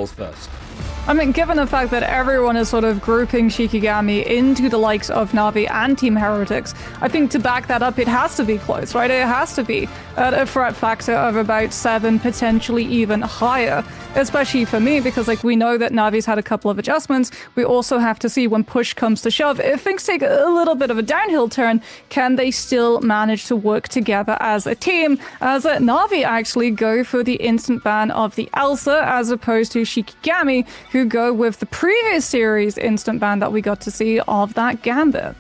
falls first. I mean, given the fact that everyone is sort of grouping Shikigami into the likes of Navi and Team Heretics, I think to back that up, it has to be close, right? It has to be at a threat factor of about 7, potentially even higher, especially for me, because like we know that Navi's had a couple of adjustments. We also have to see when push comes to shove, if things take a little bit of a downhill turn, can they still manage to work together as a team? As Navi actually go for the instant ban of the Elsa, as opposed to Shikigami, who go with the previous series instant ban that we got to see of that Gambit.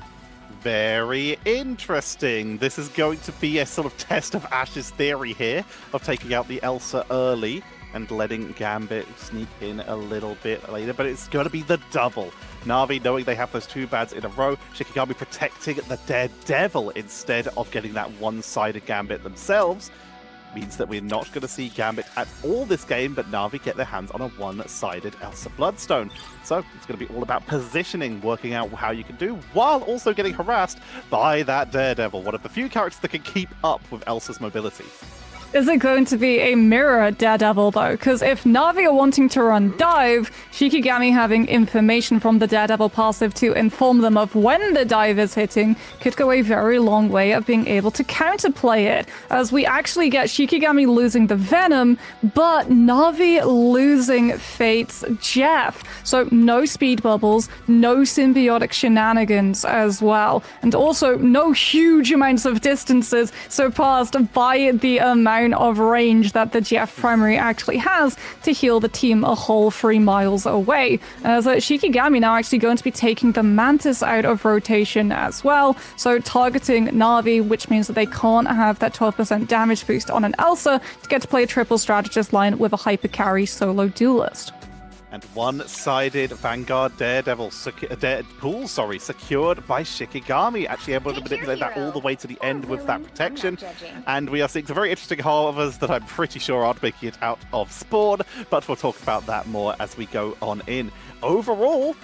Very interesting. This is going to be a sort of test of Ash's theory here, of taking out the Elsa early and letting Gambit sneak in a little bit later, but it's going to be the double. Navi knowing they have those 2 bans in a row, Shikigami protecting the Daredevil instead of getting that one-sided Gambit themselves. Means that we're not going to see Gambit at all this game, but Navi get their hands on a one-sided Elsa Bloodstone. So it's going to be all about positioning, working out how you can do, while also getting harassed by that Daredevil, one of the few characters that can keep up with Elsa's mobility. Is it going to be a mirror Daredevil, though? Because if Navi are wanting to run dive, Shikigami having information from the Daredevil passive to inform them of when the dive is hitting could go a very long way of being able to counterplay it, as we actually get Shikigami losing the Venom, but Navi losing Fate's Jeff. So no speed bubbles, no symbiotic shenanigans as well, and also no huge amounts of distances surpassed by the amount of range that the Jeff primary actually has to heal the team a whole 3 miles away. As Shikigami now actually going to be taking the Mantis out of rotation as well, so targeting Navi, which means that they can't have that 12% damage boost on an Elsa to get to play a triple strategist line with a hyper carry solo duelist. And one-sided Vanguard Daredevil pool, secured by Shikigami. Actually able to manipulate that all the way to the end with that protection. And we are seeing some very interesting hovers that I'm pretty sure aren't making it out of Spawn, but we'll talk about that more as we go on in. Overall,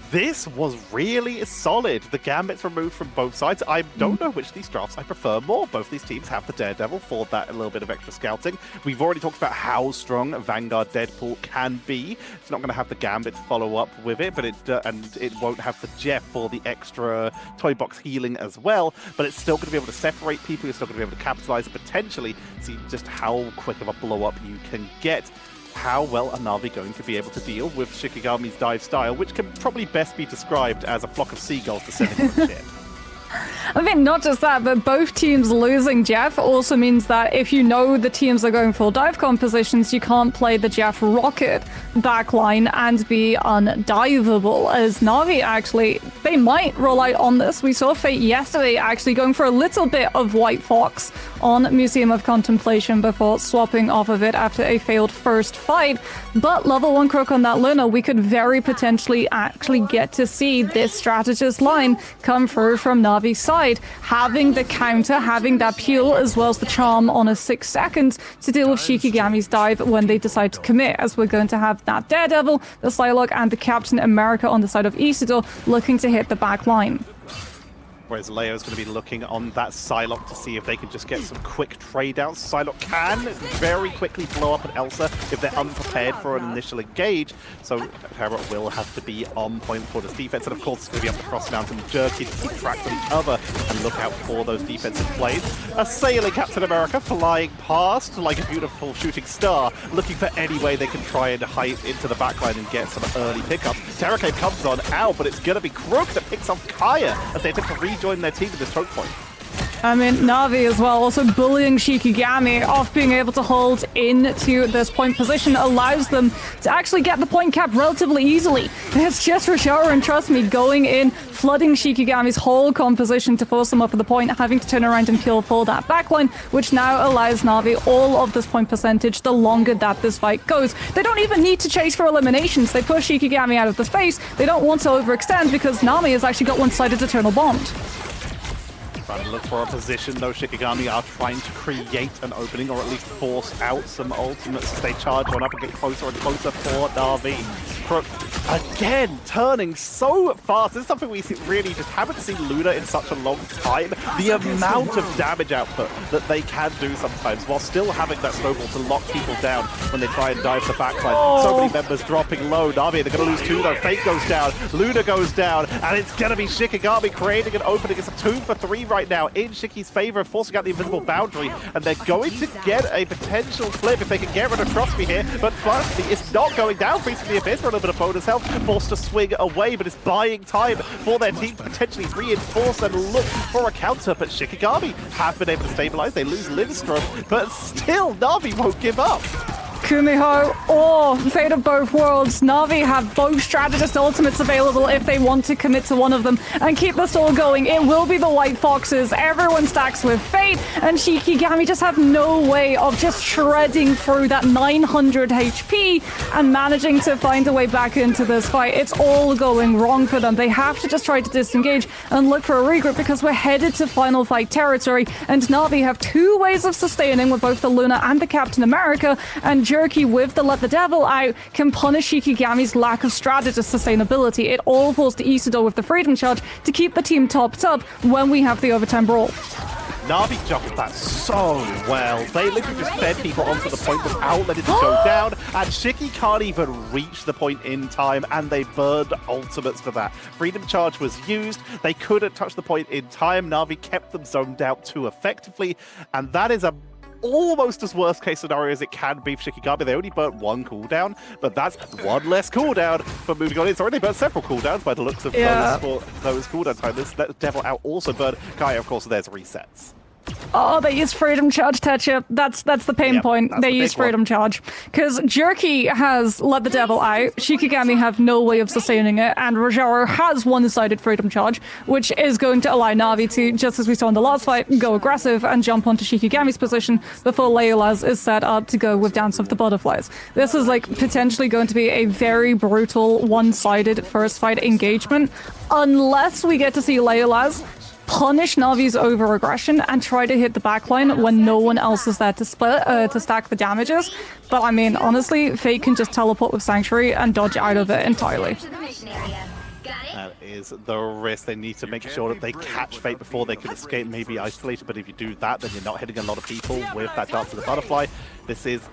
this was really solid. The Gambits removed from both sides. I don't know which of these drafts I prefer more. Both these teams have the Daredevil for that a little bit of extra scouting. We've already talked about how strong Vanguard Deadpool can be. It's not going to have the Gambit to follow up with it, but it won't have the Jeff for the extra toy box healing as well. But it's still going to be able to separate people. You're still going to be able to capitalize and potentially see just how quick of a blow up you can get. How well are Navi going to be able to deal with Shikigami's dive style, which can probably best be described as a flock of seagulls descending on a ship? I mean, not just that, but both teams losing Jeff also means that if you know the teams are going for dive compositions, you can't play the Jeff Rocket backline and be undivable. As Navi actually, they might roll out on this. We saw Fate yesterday actually going for a little bit of White Fox on Museum of Contemplation before swapping off of it after a failed first fight. But level 1 Crook on that Luna, we could very potentially actually get to see this strategist line come through from Navi's side, having the counter, having that peel, as well as the charm on a 6 seconds to deal with Shikigami's dive when they decide to commit, as we're going to have that Daredevil, the Psylocke, and the Captain America on the side of Isidore looking to hit the back line. Whereas Leo's going to be looking on that Psylocke to see if they can just get some quick trade outs. Psylocke can very quickly blow up an Elsa if they're unprepared for an initial engage. So Terra will have to be on point for this defense. And of course, it's going to be up to Frost Mountain Jerky to keep track of each other and look out for those defensive plays. A sailing Captain America flying past like a beautiful shooting star, looking for any way they can try and hide into the backline and get some early pickups. Terracave comes on out, but it's going to be Crook that picks off Kaya as they attempt to rejoin their team at this choke point. I mean, Navi as well, also bullying Shikigami off being able to hold into this point position allows them to actually get the point cap relatively easily. It's just Rashara, and trust me, going in, flooding Shikigami's whole composition to force them up at the point, having to turn around and peel for that backline, which now allows Navi all of this point percentage the longer that this fight goes. They don't even need to chase for eliminations. They push Shikigami out of the space. They don't want to overextend because Nami has actually got one-sided Eternal Bond. Trying to look for a position, though. Shikigami are trying to create an opening, or at least force out some ultimates as they charge on up and get closer and closer for Navi. Crook again turning so fast. This is something we really just haven't seen Luna in such a long time. The amount of damage output that they can do sometimes while still having that snowball to lock people down when they try and dive the backline. So many members dropping low. Navi, they're going to lose 2 though. Fate goes down, Luna goes down, and it's going to be Shikigami creating an opening. It's a 2 for 3 right now in Shiki's favor, forcing out the invisible boundary, and they're going to get a potential flip if they can get rid of Trust Me here, but Trust Me is not going down. Freeze from the Abyss for a little bit of bonus health, forced to swing away, but it's buying time for their team to potentially reinforce and look for a counter, but Shikigami have been able to stabilize. They lose Lindstrom, but still Navi won't give up. Kumiho or Fate of Both Worlds. Navi have both strategist ultimates available if they want to commit to one of them and keep this all going. It will be the White Foxes. Everyone stacks with Fate, and Shikigami just have no way of just shredding through that 900 HP and managing to find a way back into this fight. It's all going wrong for them. They have to just try to disengage and look for a regroup because we're headed to final fight territory, and Navi have 2 ways of sustaining with both the Luna and the Captain America, and Jerky with the Let the Devil Out can punish Shikigami's lack of strategist sustainability. It all falls to Isidore with the Freedom Charge to keep the team topped up when we have the overtime brawl. Navi juggled that so well. They literally just fed people onto the point without letting it go down, and Shiki can't even reach the point in time, and they burned ultimates for that. Freedom Charge was used. They couldn't touch the point in time. Navi kept them zoned out too effectively, and that is a almost as worst case scenario as it can be for Shikigami. They only burnt 1 cooldown, but that's 1 less cooldown for moving on. It's already burnt several cooldowns by the looks of those cooldown time. This Let the Devil Out also burned. Kaya, of course, there's resets. Oh, they use Freedom Charge, Tetcha. That's the pain point. They use Freedom Charge. Because Jerky has Let the Devil Out, Shikigami have no way of sustaining it, and Rojaro has one-sided Freedom Charge, which is going to allow Navi to, just as we saw in the last fight, go aggressive and jump onto Shikigami's position before Leola's is set up to go with Dance of the Butterflies. This is like potentially going to be a very brutal one-sided first fight engagement, unless we get to see Leola's punish Navi's over-aggression and try to hit the backline when no one else is there to stack the damages. But I mean, honestly, Fate can just teleport with Sanctuary and dodge out of it entirely. That is the risk. They need to make sure that they catch Fate before they can escape, maybe isolated, but if you do that, then you're not hitting a lot of people with that Dance of the Butterfly. This is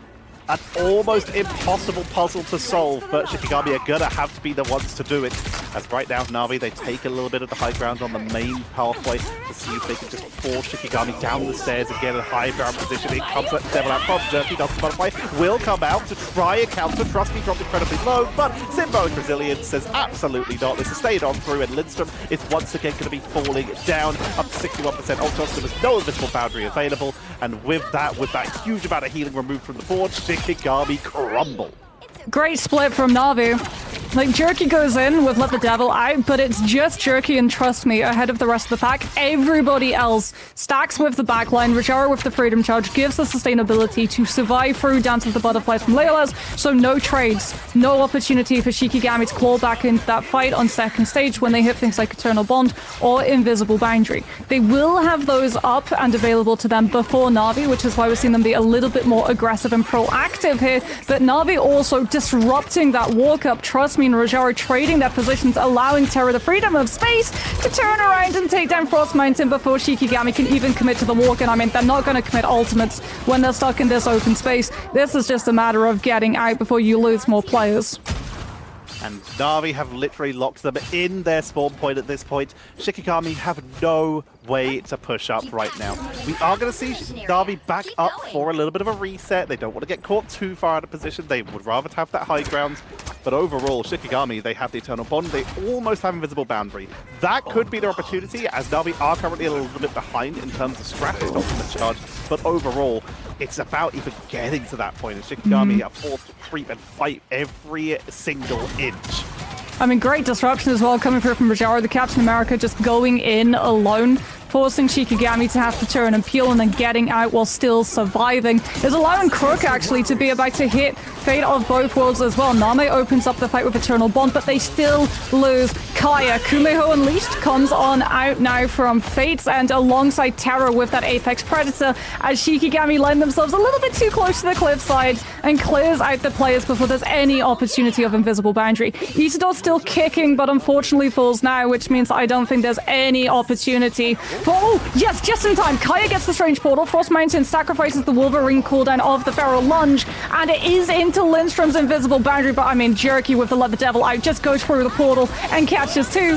an almost impossible puzzle to solve, but Shikigami are gonna have to be the ones to do it. As right now, Navi, they take a little bit of the high ground on the main pathway to see if they can just force Shikigami down the stairs and get a high ground position. It comes at Devil Out from Jerky. Dance of the Butterfly will come out to try a counter. Trust Me dropped incredibly low, but Symbolic Resilience says absolutely not. This is stayed on through, and Lindstrom is once again going to be falling down up to 61% ultimate. There was no invisible boundary available, and with that huge amount of healing removed from the board, Shikigami crumble. Great split from Navi. Like, Jerky goes in with Let the Devil Out, but it's just Jerky and Trust Me ahead of the rest of the pack. Everybody else stacks with the backline. Rajara with the Freedom Charge gives the sustainability to survive through Dance of the Butterflies from Leola's, so no trades, no opportunity for Shikigami to claw back into that fight on second stage when they hit things like Eternal Bond or Invisible Boundary. They will have those up and available to them before Navi, which is why we're seeing them be a little bit more aggressive and proactive here, but Navi also disrupting that walk-up. Trust Me and Rajara trading their positions, allowing Terra the freedom of space to turn around and take down Frost Mountain before Shikigami can even commit to the walk. And I mean, they're not going to commit ultimates when they're stuck in this open space. This is just a matter of getting out before you lose more players. And Navi have literally locked them in their spawn point at this point. Shikigami have no way to push up right now. We are going to see Navi back up for a little bit of a reset. They don't want to get caught too far out of position. They would rather have that high ground. But overall, Shikigami, they have the Eternal Bond. They almost have Invisible Boundary. That could be their opportunity, as Navi are currently a little bit behind in terms of strategist ultimate charge. But overall, it's about even getting to that point. And Shikigami are forced to creep and fight every single inch. I mean, great disruption as well coming through from Rajara. The Captain America just going in alone, forcing Shikigami to have to turn and peel and then getting out while still surviving. Is allowing Crook actually to be about to hit fate of both worlds as well. Name opens up the fight with Eternal Bond, but they still lose Kaya. Kumeho Unleashed comes on out now from Fates, and alongside Terror with that Apex Predator, as Shikigami land themselves a little bit too close to the cliffside and clears out the players before there's any opportunity of Invisible Boundary. Isidore still kicking, but unfortunately falls now, which means I don't think there's any opportunity. Oh, yes, just in time. Kaya gets the Strange Portal. Frost Mountain sacrifices the Wolverine cooldown of the Feral Lunge, and it is into Lindstrom's Invisible Boundary, but I mean, Jerky with the Leather Devil out just goes through the portal and catches two.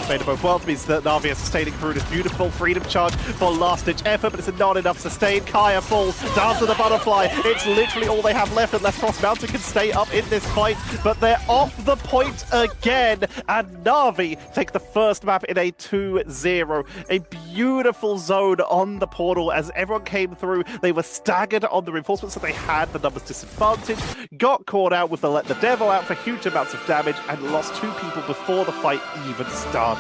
Fate of both worlds means that Navi is sustaining through this beautiful freedom charge for last-ditch effort, but it's not enough sustain. Kaya falls down to the butterfly. It's literally all they have left unless Frost Mountain can stay up in this fight, but they're off the point again, and Navi take the first map in a 2-0. A beautiful zone on the portal as everyone came through. They were staggered on the reinforcements, so they had the numbers disadvantage, got caught out with the Let the Devil out for huge amounts of damage, and lost 2 people before the fight even started.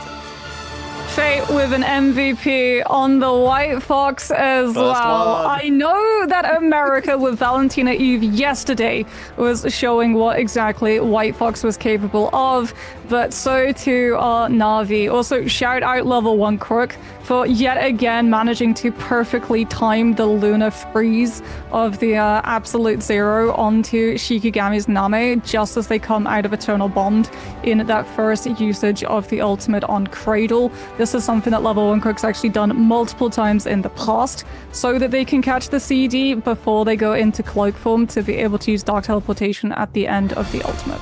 Fate with an MVP on the White Fox as well. I know that America with Valentina Eve yesterday was showing what exactly White Fox was capable of, but so too are Navi. Also, shout out level 1 Crook for yet again managing to perfectly time the lunar freeze of the Absolute Zero onto Shikigami's Name just as they come out of Eternal Bond in that first usage of the ultimate on Cradle. This is something that level 1 Crook's actually done multiple times in the past so that they can catch the CD before they go into Cloak form to be able to use Dark Teleportation at the end of the ultimate.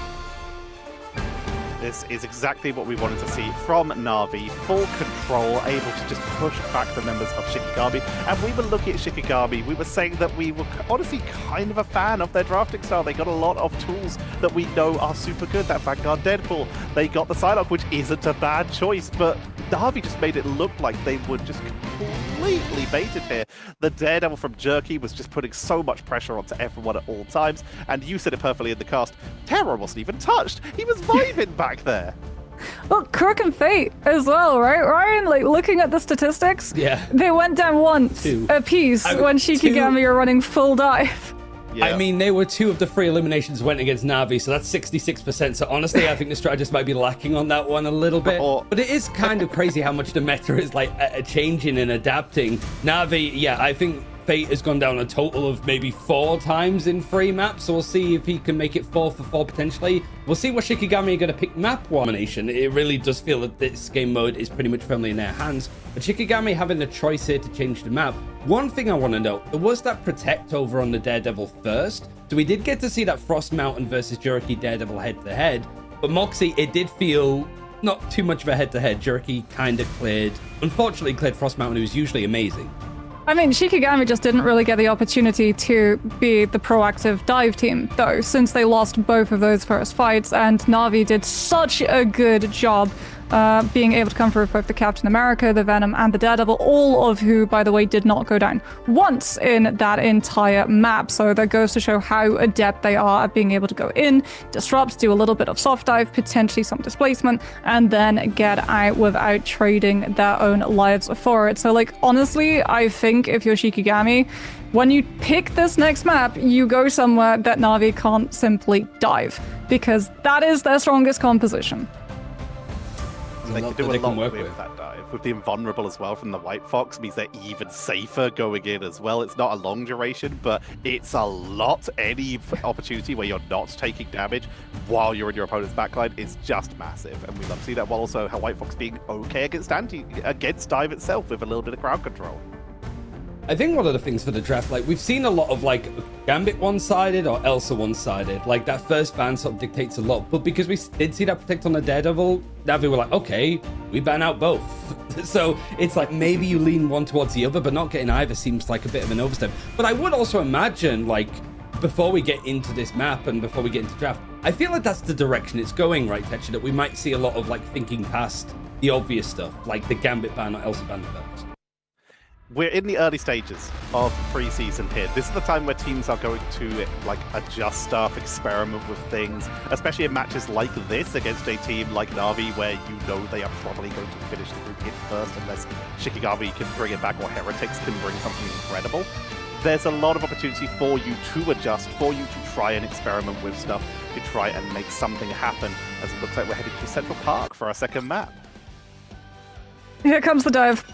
This is exactly what we wanted to see from Navi. Full control, able to just push back the members of Shikigami. And we were looking at Shikigami, we were saying that we were honestly kind of a fan of their drafting style. They got a lot of tools that we know are super good. That Vanguard Deadpool, they got the Psylocke, which isn't a bad choice, but Navi just made it look like they were just completely baited here. The Daredevil from Jerky was just putting so much pressure onto everyone at all times, and you said it perfectly in the cast, Terror wasn't even touched. He was vibing back there. Well, Crook and Fate as well, right, Ryan? Like, looking at the statistics, yeah, they went down once apiece when Shikigami are running full dive. Yeah. I mean, they were 2 of the 3 eliminations went against Navi, so that's 66%. So honestly, I think the strategist might be lacking on that one a little bit. But it is kind of crazy how much the meta is like changing and adapting. Navi, yeah, I think Fate has gone down a total of maybe 4 times in 3 maps, so we'll see if he can make it 4 for 4 potentially. We'll see what Shikigami are going to pick map 1 domination. It really does feel that this game mode is pretty much firmly in their hands. But Shikigami having the choice here to change the map. One thing I want to note, there was that Protect over on the Daredevil first, so we did get to see that Frost Mountain versus Jerky Daredevil head-to-head, but Moxie, it did feel not too much of a head-to-head. Jerky kind of unfortunately cleared Frost Mountain, who was usually amazing. I mean, Shikigami just didn't really get the opportunity to be the proactive dive team, though, since they lost both of those first fights, and Navi did such a good job being able to come through with both the Captain America, the Venom, and the Daredevil, all of who, by the way, did not go down once in that entire map. So that goes to show how adept they are at being able to go in, disrupt, do a little bit of soft dive, potentially some displacement, and then get out without trading their own lives for it. So, like, honestly, I think if you're Shikigami, when you pick this next map, you go somewhere that Navi can't simply dive, because that is their strongest composition. They can do a lot with that dive. With the invulnerable as well from the White Fox means they're even safer going in as well. It's not a long duration, but it's a lot. Any opportunity where you're not taking damage while you're in your opponent's backline is just massive. And we love to see that while also how White Fox being okay against dive itself with a little bit of crowd control. I think one of the things for the draft, like, we've seen a lot of, like, Gambit one-sided or Elsa one-sided. Like, that first ban sort of dictates a lot. But because we did see that Protect on the Daredevil, Navi were like, okay, we ban out both. So it's like maybe you lean one towards the other, but not getting either seems like a bit of an overstep. But I would also imagine, like, before we get into this map and before we get into draft, I feel like that's the direction it's going, right, Tetcher? That we might see a lot of, like, thinking past the obvious stuff, like the Gambit ban or Elsa ban first. We're in the early stages of preseason here. This is the time where teams are going to like adjust stuff, experiment with things, especially in matches like this against a team like Navi, where you know they are probably going to finish the group hit first unless Shikigami can bring it back or Heretics can bring something incredible. there's a lot of opportunity for you to adjust, for you to try and experiment with stuff, to try and make something happen, as it looks like we're heading to Central Park for our second map. Here comes the dive.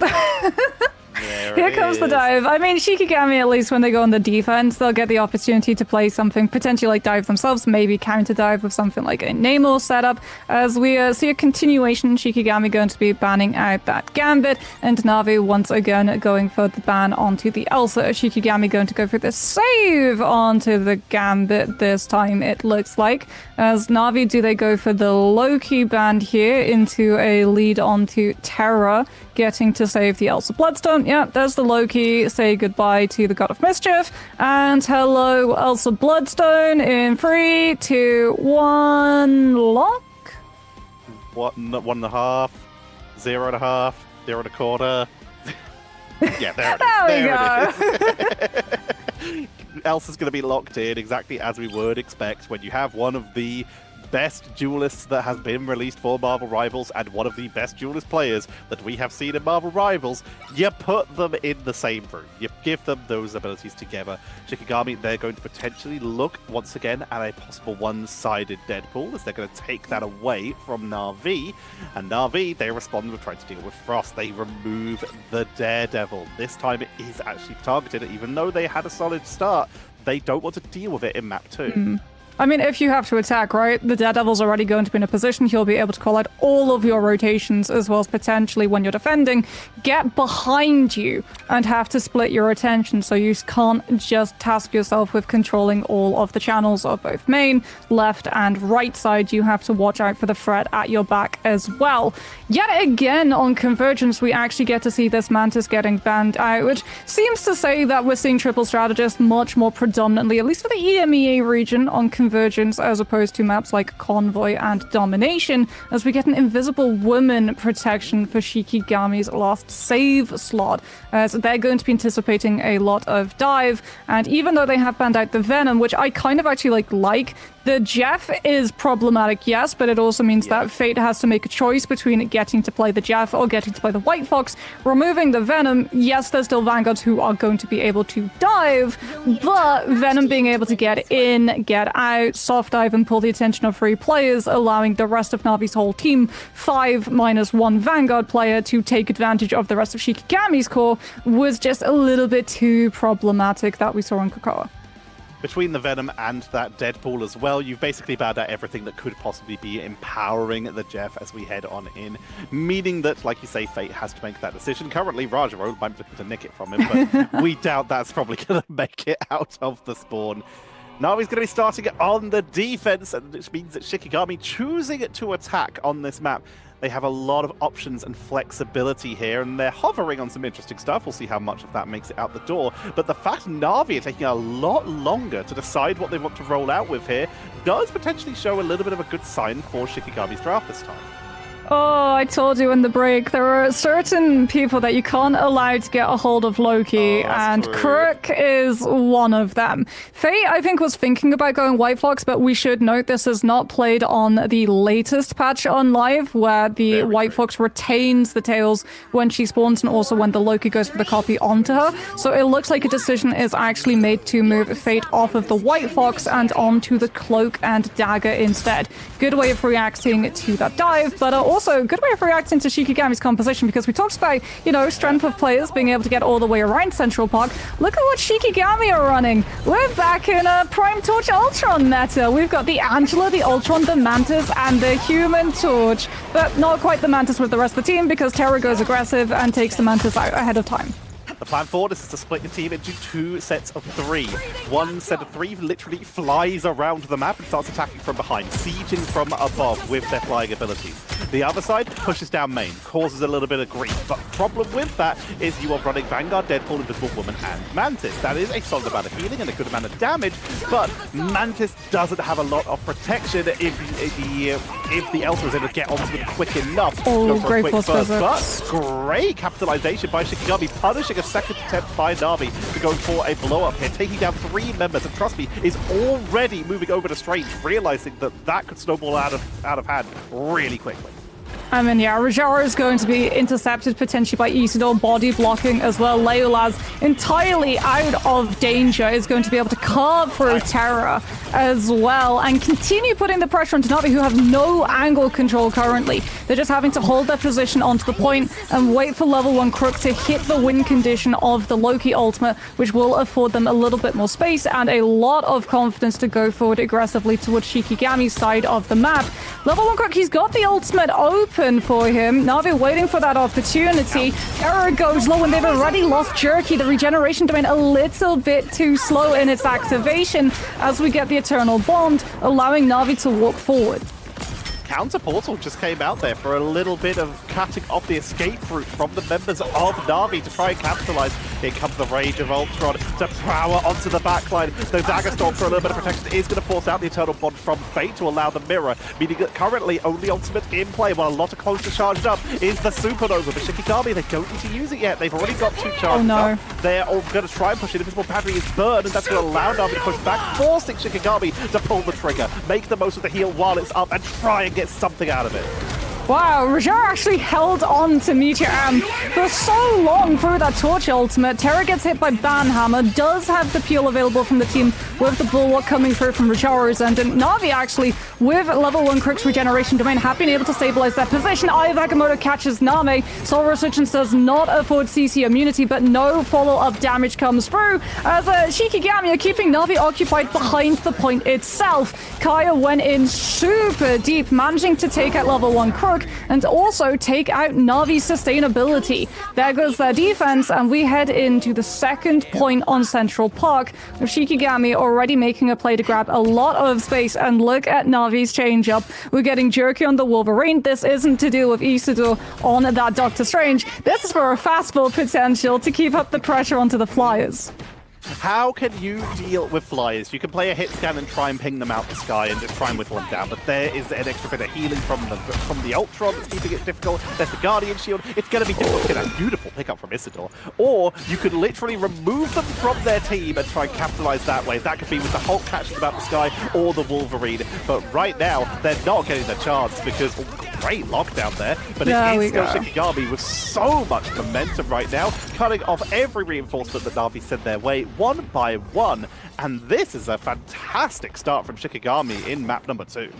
Here comes the dive. I mean, Shikigami, at least when they go on the defense, they'll get the opportunity to play something potentially like dive themselves, maybe counter dive with something like a Namor setup. As we see a continuation, Shikigami going to be banning out that Gambit, and Navi once again going for the ban onto the Elsa. Shikigami going to go for the save onto the Gambit this time, it looks like. As Navi, do they go for the Loki ban here into a lead onto Terra, getting to save the Elsa Bloodstone? Yeah, there's the Loki. Say goodbye to the God of Mischief. And hello, Elsa Bloodstone in 3, 2, 1, lock? 1.5, 0.5, 0.25. Yeah, there it is. There we go. Elsa's going to be locked in exactly as we would expect when you have one of the best duelists that has been released for Marvel Rivals and one of the best duelist players that we have seen in Marvel Rivals. You put them in the same room. You give them those abilities together. Shikigami, they're going to potentially look once again at a possible one-sided Deadpool as they're going to take that away from Navi. And Navi, they respond with trying to deal with Frost. They remove the Daredevil. This time it is actually targeted, even though they had a solid start. They don't want to deal with it in map 2. I mean, if you have to attack, right, the Daredevil's already going to be in a position. He'll be able to call out all of your rotations, as well as potentially, when you're defending, get behind you and have to split your attention. So you can't just task yourself with controlling all of the channels of both main, left, and right side. You have to watch out for the threat at your back as well. Yet again, on Convergence, we actually get to see this Mantis getting banned out, which seems to say that we're seeing triple strategists much more predominantly, at least for the EMEA region, on Convergence, as opposed to maps like Convoy and Domination, as we get an Invisible Woman protection for Shikigami's last save slot. So they're going to be anticipating a lot of dive, and even though they have banned out the Venom, which I kind of actually like, the Jeff is problematic, yes, but it also means that Fate has to make a choice between getting to play the Jeff or getting to play the White Fox. Removing the Venom, yes, there's still Vanguards who are going to be able to dive, but Venom being able to get in, get out, soft dive, and pull the attention of 3 players, allowing the rest of Navi's whole team, 5-1 Vanguard player, to take advantage of the rest of Shikigami's core, was just a little bit too problematic that we saw in Krakoa. Between the Venom and that Deadpool as well, you've basically bowed out everything that could possibly be empowering the Jeff as we head on in. Meaning that, like you say, Fate has to make that decision. Currently, Rajaro might be looking to nick it from him, but we doubt that's probably going to make it out of the spawn. Navi's going to be starting on the defense, which means that Shikigami choosing to attack on this map. They have a lot of options and flexibility here, and they're hovering on some interesting stuff. We'll see how much of that makes it out the door. But the fact Navi are taking a lot longer to decide what they want to roll out with here does potentially show a little bit of a good sign for Shikigami's draft this time. Oh, I told you in the break, there are certain people that you can't allow to get a hold of Loki, and Crook is one of them. Faye, I think, was thinking about going White Fox, but we should note this is not played on the latest patch on live, where the White Fox retains the tails when she spawns, and also when the Loki goes for the copy onto her. So it looks like a decision is actually made to move Fate off of the White Fox and onto the Cloak and Dagger instead. Good way of reacting to that dive, but also a good way of reacting to Shikigami's composition, because we talked about, you know, strength of players being able to get all the way around Central Park. Look at what Shikigami are running. We're back in a Prime Torch Ultron meta. We've got the Angela, the Ultron, the Mantis, and the Human Torch, but not quite the Mantis with the rest of the team, because Terra goes aggressive and takes the Mantis out ahead of time. The plan for this is to split the team into 2 sets of 3. One set of 3 literally flies around the map and starts attacking from behind, sieging from above with their flying abilities. The other side pushes down main, causes a little bit of grief, but the problem with that is you are running Vanguard, Deadpool, Invisible Woman, and Mantis. That is a solid amount of healing and a good amount of damage, but Mantis doesn't have a lot of protection if the Elsa is able to get onto them quick enough. Oh, great first but great capitalization by Shikigami, punishing a second attempt by Navi to go for a blow-up here, taking down 3 members, and trust me, is already moving over to Strange, realizing that that could snowball out of hand really quickly. I mean, yeah, Rajara is going to be intercepted potentially by Isidore, body blocking as well. Leolaz, entirely out of danger, is going to be able to carve through Terra as well and continue putting the pressure onto Navi, who have no angle control currently. They're just having to hold their position onto the point and wait for level 1 Crook to hit the win condition of the Loki ultimate, which will afford them a little bit more space and a lot of confidence to go forward aggressively towards Shikigami's side of the map. Level 1 Crook, he's got the ultimate open for him. Navi waiting for that opportunity. Terror goes low and they've already lost Jerky. The regeneration domain a little bit too slow in its activation as we get the Eternal Bond, allowing Navi to walk forward. Counter portal just came out there for a little bit of cutting off the escape route from the members of Navi to try and capitalize. Here comes the Rage of Ultron to power onto the backline. The Dagger Storm for a little bit of protection is going to force out the Eternal Bond from Fate to allow the mirror, meaning that currently only ultimate in play, while a lot of close to charged up, is the Supernova. But Shikigami, they don't need to use it yet. They've already got 2 charges up. They're all going to try and push it. Invisible Battery is burned, and that's going to allow Navi to push back, forcing Shikigami to pull the trigger, make the most of the heal while it's up, and try and get something out of it. Wow, Rajar actually held on to Meteor Am for so long through that Torch ultimate. Terra gets hit by Banhammer, does have the peel available from the team with the Bulwark coming through from Rajar's end. And Navi actually, with level 1 Crook's regeneration domain, have been able to stabilize their position. Eye of Agamotto catches Name. Soul Resurgence does not afford CC immunity, but no follow-up damage comes through as Shikigami are keeping Navi occupied behind the point itself. Kaya went in super deep, managing to take out level 1 Crook and also take out Navi's sustainability. There goes their defense, and we head into the second point on Central Park, with Shikigami already making a play to grab a lot of space. And look at Navi's change-up. We're getting Jerky on the Wolverine. This isn't to do with Isidore on that Doctor Strange. This is for a fastball potential to keep up the pressure onto the Flyers. How can you deal with Flyers? You can play a hit scan and try and ping them out the sky and just try and whittle them down, but there is an extra bit of healing from the Ultron that's keeping it difficult. There's the Guardian Shield. It's going to be difficult to get that beautiful pickup from Isidore. Or you could literally remove them from their team and try and capitalize that way. That could be with the Hulk catching them out the sky or the Wolverine. But right now, they're not getting the chance because great lockdown there, but it is still Shikigami with so much momentum right now, cutting off every reinforcement that Navi sent their way, one by one. And this is a fantastic start from Shikigami in map number 2.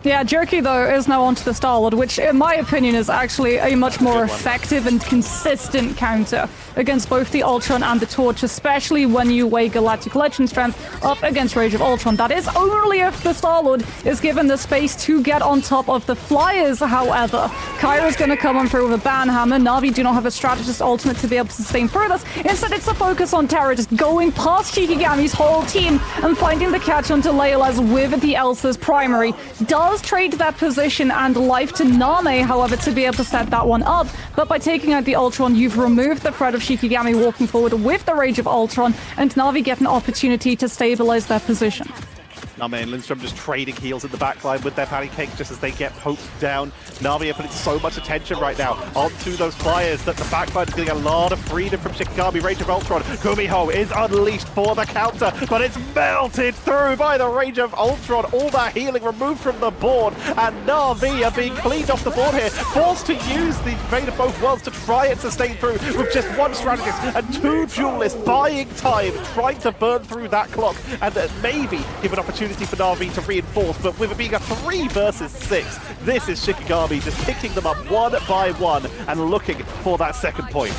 Yeah, Jerky, though, is now onto the Star-Lord, which, in my opinion, is actually a much more effective and consistent counter against both the Ultron and the Torch, especially when you weigh Galactic Legend strength up against Rage of Ultron. That is only if the Star-Lord is given the space to get on top of the Flyers, however. Kyra's going to come on through with a Banhammer. Navi do not have a Strategist ultimate to be able to sustain through this. Instead, it's a focus on Terra, just going past Shikigami's whole team and finding the catch onto Leolaz with the Elsa's primary. Does trade that position and life to Name, however, to be able to set that one up. But by taking out the Ultron, you've removed the threat of Shikigami walking forward with the Rage of Ultron, and Navi get an opportunity to stabilize their position. Name and Lindstrom just trading heals in the backline with their patty cake just as they get poked down. Navi are putting so much attention right now onto those Flyers that the backline is getting a lot of freedom from Shikigami. Rage of Ultron. Kumiho is unleashed for the counter, but it's melted through by the Rage of Ultron. All that healing removed from the board, and Navi are being cleaned off the board here, forced to use the Fate of Both Worlds to try and sustain through with just one strategist and 2 duelists buying time, trying to burn through that clock and maybe give an opportunity for Navi to reinforce, but with it being a 3 versus 6, this is Shikigami just picking them up one by one and looking for that second point.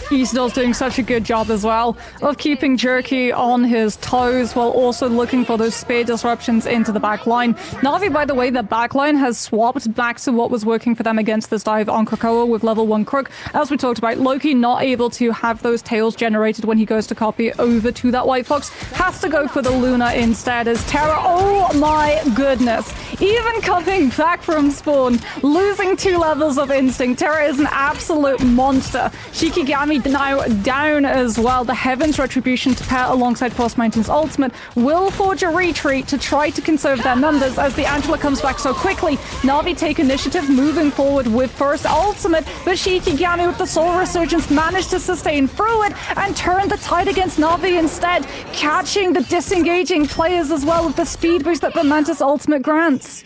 Isidore's doing such a good job as well of keeping Jerky on his toes while also looking for those spear disruptions into the back line. Navi, by the way, the back line has swapped back to what was working for them against this dive on Krakoa with level 1 Crook. As we talked about, Loki not able to have those tails generated when he goes to copy over to that White Fox. Has to go for the Luna instead as Terra, oh my goodness, even coming back from spawn, losing 2 levels of instinct. Terra is an absolute monster. Shikigami now down as well. The Heaven's Retribution to pair alongside Frost Mountain's ultimate will forge a retreat to try to conserve their numbers as the Angela comes back so quickly. Navi take initiative moving forward with first ultimate, but Shikigami with the Soul Resurgence managed to sustain through it and turn the tide against Navi instead, catching the disengaging players as well with the speed boost that the Mantis ultimate grants.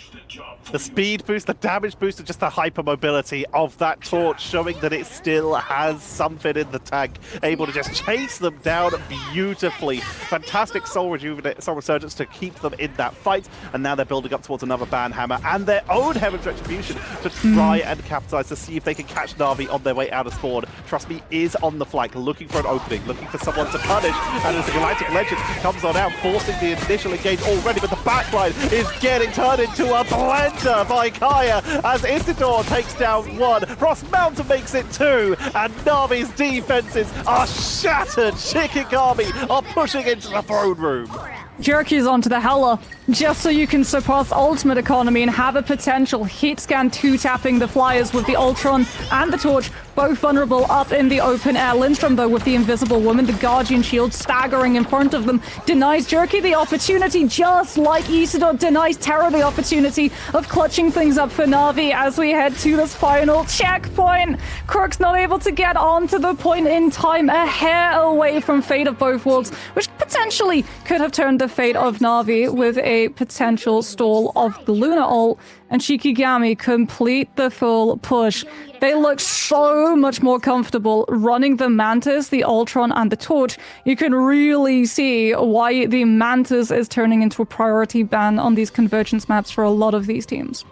The speed boost, the damage boost, and just the hypermobility of that torch, showing that it still has something in the tank, able to just chase them down beautifully. Fantastic soul resurgence to keep them in that fight, and now they're building up towards another Banhammer and their own Heaven's Retribution to try and capitalize to see if they can catch Navi on their way out of spawn. Trust me, is on the flank, looking for an opening, looking for someone to punish, and as the Galactic Legend comes on out, forcing the initial engage already, but the backline is getting turned into a blender by Kaya as Isidore takes down one. Frost Mountain makes it two, and Navi's defenses are shattered. Shikigami are pushing into the throne room. Jerky's onto the Hella, just so you can surpass Ultimate Economy and have a potential hit scan 2-tapping the Flyers with the Ultron and the Torch, both vulnerable up in the open air. Lindstrom, though, with the Invisible Woman, the Guardian Shield staggering in front of them, denies Jerky the opportunity, just like Isidore denies Terra the opportunity of clutching things up for Navi as we head to this final checkpoint. Crook's not able to get onto the point in time, a hair away from fate of both worlds, which potentially could have turned the fate of Navi with a potential stall of the Luna ult, and Shikigami complete the full push. They look so much more comfortable running the Mantis, the Ultron, and the Torch. You can really see why the Mantis is turning into a priority ban on these convergence maps for a lot of these teams.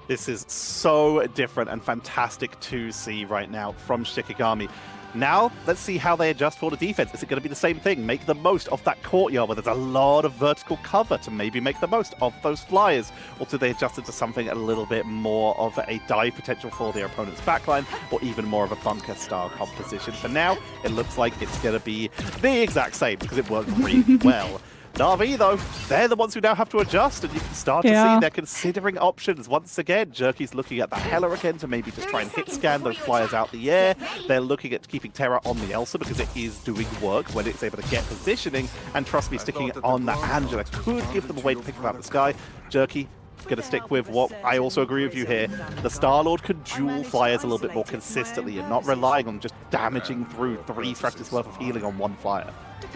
This is so different and fantastic to see right now from Shikigami. Now, let's see how they adjust for the defense. Is it going to be the same thing? Make the most of that courtyard where there's a lot of vertical cover to maybe make the most of those Flyers? Or do they adjust into something a little bit more of a dive potential for their opponent's backline, or even more of a bunker-style composition? For now, it looks like it's going to be the exact same because it worked really well. Navi, though, they're the ones who now have to adjust, and you can start to see they're considering options once again. Jerky's looking at the Hela again to maybe just try and hit scan those Flyers out the air. They're looking at keeping Terra on the Elsa because it is doing work when it's able to get positioning, and trust me, sticking on that Angela could give them a way to pick them out of the sky. Jerky going to stick with what I also agree with you here. The Star-Lord can duel Flyers a little bit more consistently and not relying on just damaging through 3 Thrusters worth of healing on one Flyer.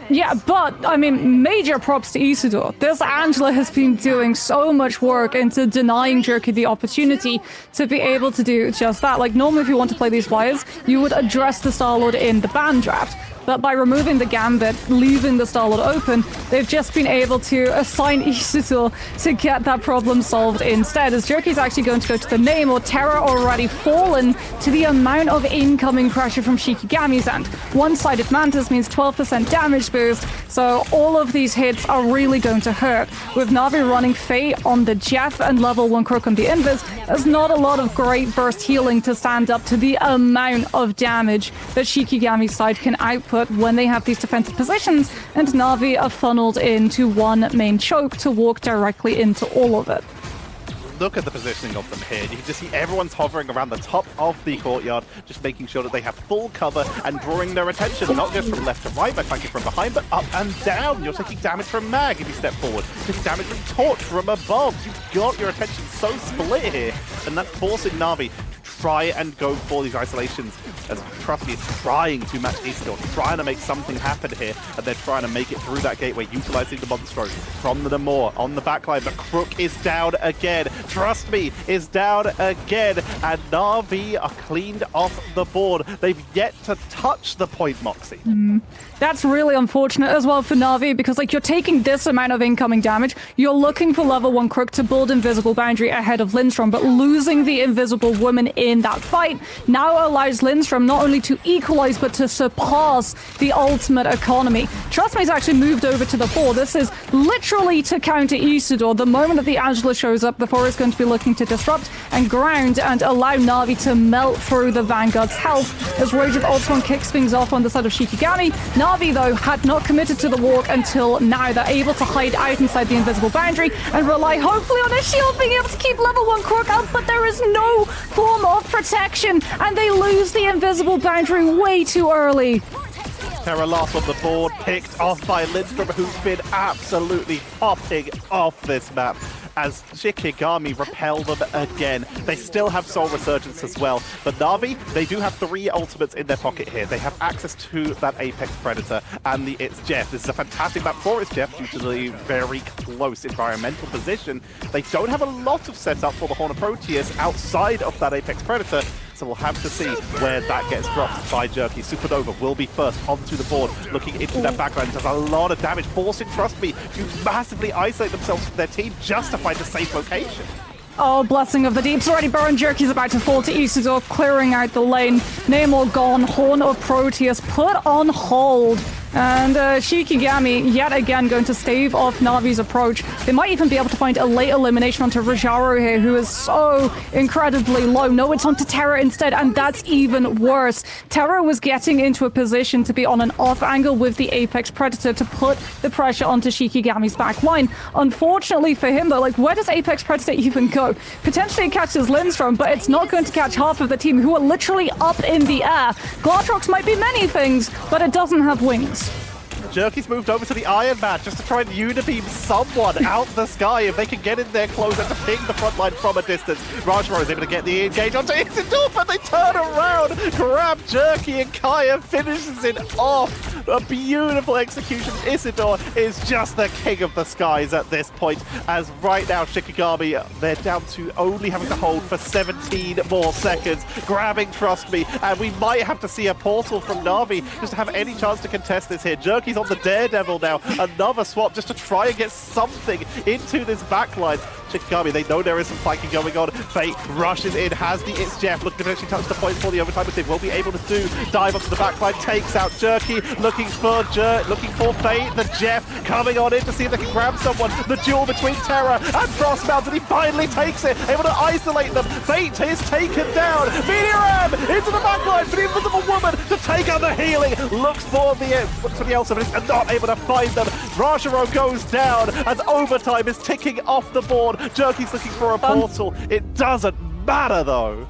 Yeah, but, I mean, major props to Isidore. This Angela has been doing so much work into denying Jerky the opportunity to be able to do just that. Like, normally if you want to play these Flyers, you would address the Star-Lord in the ban draft. But by removing the Gambit, leaving the Star-Lord open, they've just been able to assign Isidore to get that problem solved instead. As Jerky's actually going to go to the name, or Terra already fallen to the amount of incoming pressure from Shikigami's end. One-sided Mantis means 12% damage boost, so all of these hits are really going to hurt. With Navi running Fate on the Jeff and level 1 Crook on the Invis, there's not a lot of great burst healing to stand up to the amount of damage that Shikigami's side can output when they have these defensive positions, and Navi are funneled into one main choke to walk directly into all of it. Look at the positioning of them here. You can just see everyone's hovering around the top of the courtyard, just making sure that they have full cover and drawing their attention, not just from left to right by flanking from behind, but up and down. You're taking damage from Mag if you step forward. You're taking damage from Torch from above. You've got your attention so split here, and that's forcing Navi to try and go for these isolations, as trust me, it's trying to match Isidore, trying to make something happen here, and they're trying to make it through that gateway, utilizing the Monstro from the Namor on the backline. The Crook is down again. Trust me, is down again, and Navi are cleaned off the board. They've yet to touch the point, Moxie. That's really unfortunate as well for Navi, because like, you're taking this amount of incoming damage, you're looking for level 1 Crook to build Invisible Boundary ahead of Lindstrom, but losing the Invisible Woman in that fight now allows Lindstrom not only to equalize, but to surpass the Ultimate Economy. Trust me's actually moved over to the 4. This is literally to counter Isidore. The moment that the Angela shows up, the 4 is going to be looking to disrupt and ground and allow Navi to melt through the Vanguard's health. As Rage of Ultron kicks things off on the side of Shikigami, Navi, though, had not committed to the walk until now. They're able to hide out inside the Invisible Boundary and rely hopefully on a shield being able to keep level 1 Crook up, but there is no form of protection, and they lose the Invisible Boundary way too early. Terra last on the board, picked off by Lindstrom, who's been absolutely popping off this map. as Shikigami repel them again. They still have Soul Resurgence as well, but Navi, they do have 3 ultimates in their pocket here. They have access to that Apex Predator and the It's Jeff. This is a fantastic map for It's Jeff due to the very close environmental position. They don't have a lot of setup for the Horn of Proteus outside of that Apex Predator, so we'll have to see where that gets dropped by Jerky. Supernova will be first onto the board, looking into that backline. Does a lot of damage, forcing Trust Me to massively isolate themselves from their team just to find a safe location. Oh, Blessing of the Deep's already burned. Jerky's about to fall to Isidore, clearing out the lane. Namor gone, Horn of Proteus put on hold. And Shikigami, yet again, going to stave off Navi's approach. They might even be able to find a late elimination onto Rajaro here, who is so incredibly low. No, it's onto Terra instead, and that's even worse. Terra was getting into a position to be on an off angle with the Apex Predator to put the pressure onto Shikigami's back line. Unfortunately for him, though, like, where does Apex Predator even go? Potentially it catches Lindstrom, but it's not going to catch half of the team, who are literally up in the air. Glartrox might be many things, but it doesn't have wings. Jerky's moved over to the Iron Man just to try and unibeam someone out the sky. If they can get in there close and to ping the front line from a distance, Rajmar is able to get the engage onto Isidore, but they turn around, grab Jerky, and Kaya finishes it off. A beautiful execution. Isidore is just the king of the skies at this point, as right now Shikigami, they're down to only having to hold for 17 more seconds, grabbing Trust Me, and we might have to see a portal from Navi just to have any chance to contest this here. Jerky's on the Daredevil now, another swap just to try and get something into this backline. Shikigami, they know there is some flanking going on. Fate rushes in, has the It's Jeff, looking to potentially touch the point for the overtime, but they will be able to do. Dive onto the backline, takes out Jerky, looking for Fate. The Jeff coming on in to see if they can grab someone. The duel between Terra and Frostmount, and he finally takes it, able to isolate them. Fate is taken down. Meteoram into the backline for the Invisible Woman to take out the healing. Looks for the Elsa, but is not able to find them. Rajaro goes down as overtime is ticking off the board. Jerky's looking for a portal. It doesn't matter though.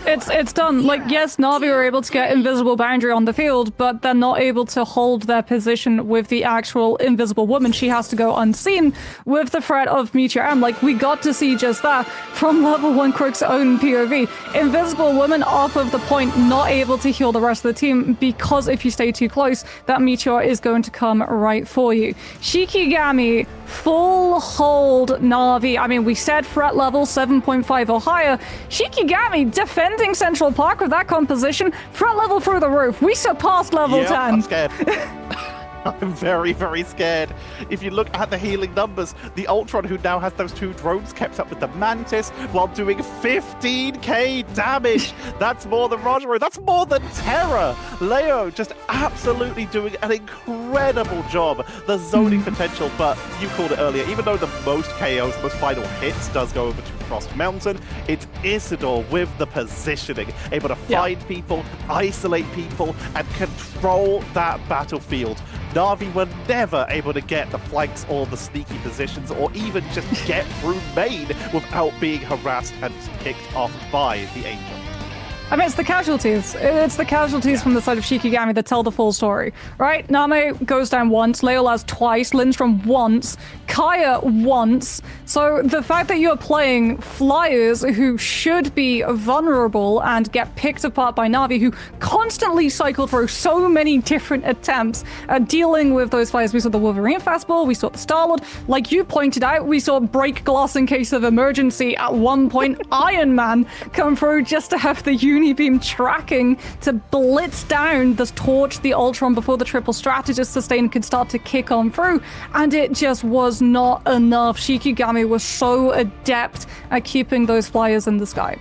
It's done. Like, yes, Navi were able to get invisible boundary on the field, but they're not able to hold their position with the actual invisible woman. She has to go unseen with the threat of Meteor M. Like, we got to see just that from level 1 Crook's own POV. Invisible woman off of the point, not able to heal the rest of the team, because if you stay too close, that Meteor is going to come right for you. Shikigami, full hold Navi. I mean, we said threat level 7.5 or higher. Shikigami defending Central Park with that composition, threat level through the roof. We surpassed level 10. I'm scared. I'm very, very scared. If you look at the healing numbers, the Ultron, who now has those 2 drones, kept up with the Mantis while doing 15k damage. That's more than Rajaro. That's more than Terra. Leo just absolutely doing an incredible job. The zoning potential, but you called it earlier, even though the most KOs, most final hits does go over to Frost Mountain, it's Isidore with the positioning, able to find people, isolate people, and control that battlefield. Navi were never able to get the flanks or the sneaky positions or even just get through main without being harassed and picked off by the Angel. I mean, it's the casualties. It's the casualties from the side of Shikigami that tell the full story, right? Name goes down once, Leolas twice, Lindstrom once, Kaya once. So the fact that you're playing Flyers who should be vulnerable and get picked apart by Navi, who constantly cycle through so many different attempts at dealing with those Flyers. We saw the Wolverine fastball, we saw the Star-Lord. Like you pointed out, we saw break glass in case of emergency at one point. Iron Man come through just to have the Unibeam tracking to blitz down the Torch, the Ultron before the triple strategist sustain could start to kick on through, and it just was not enough. Shikigami was so adept at keeping those Flyers in the sky.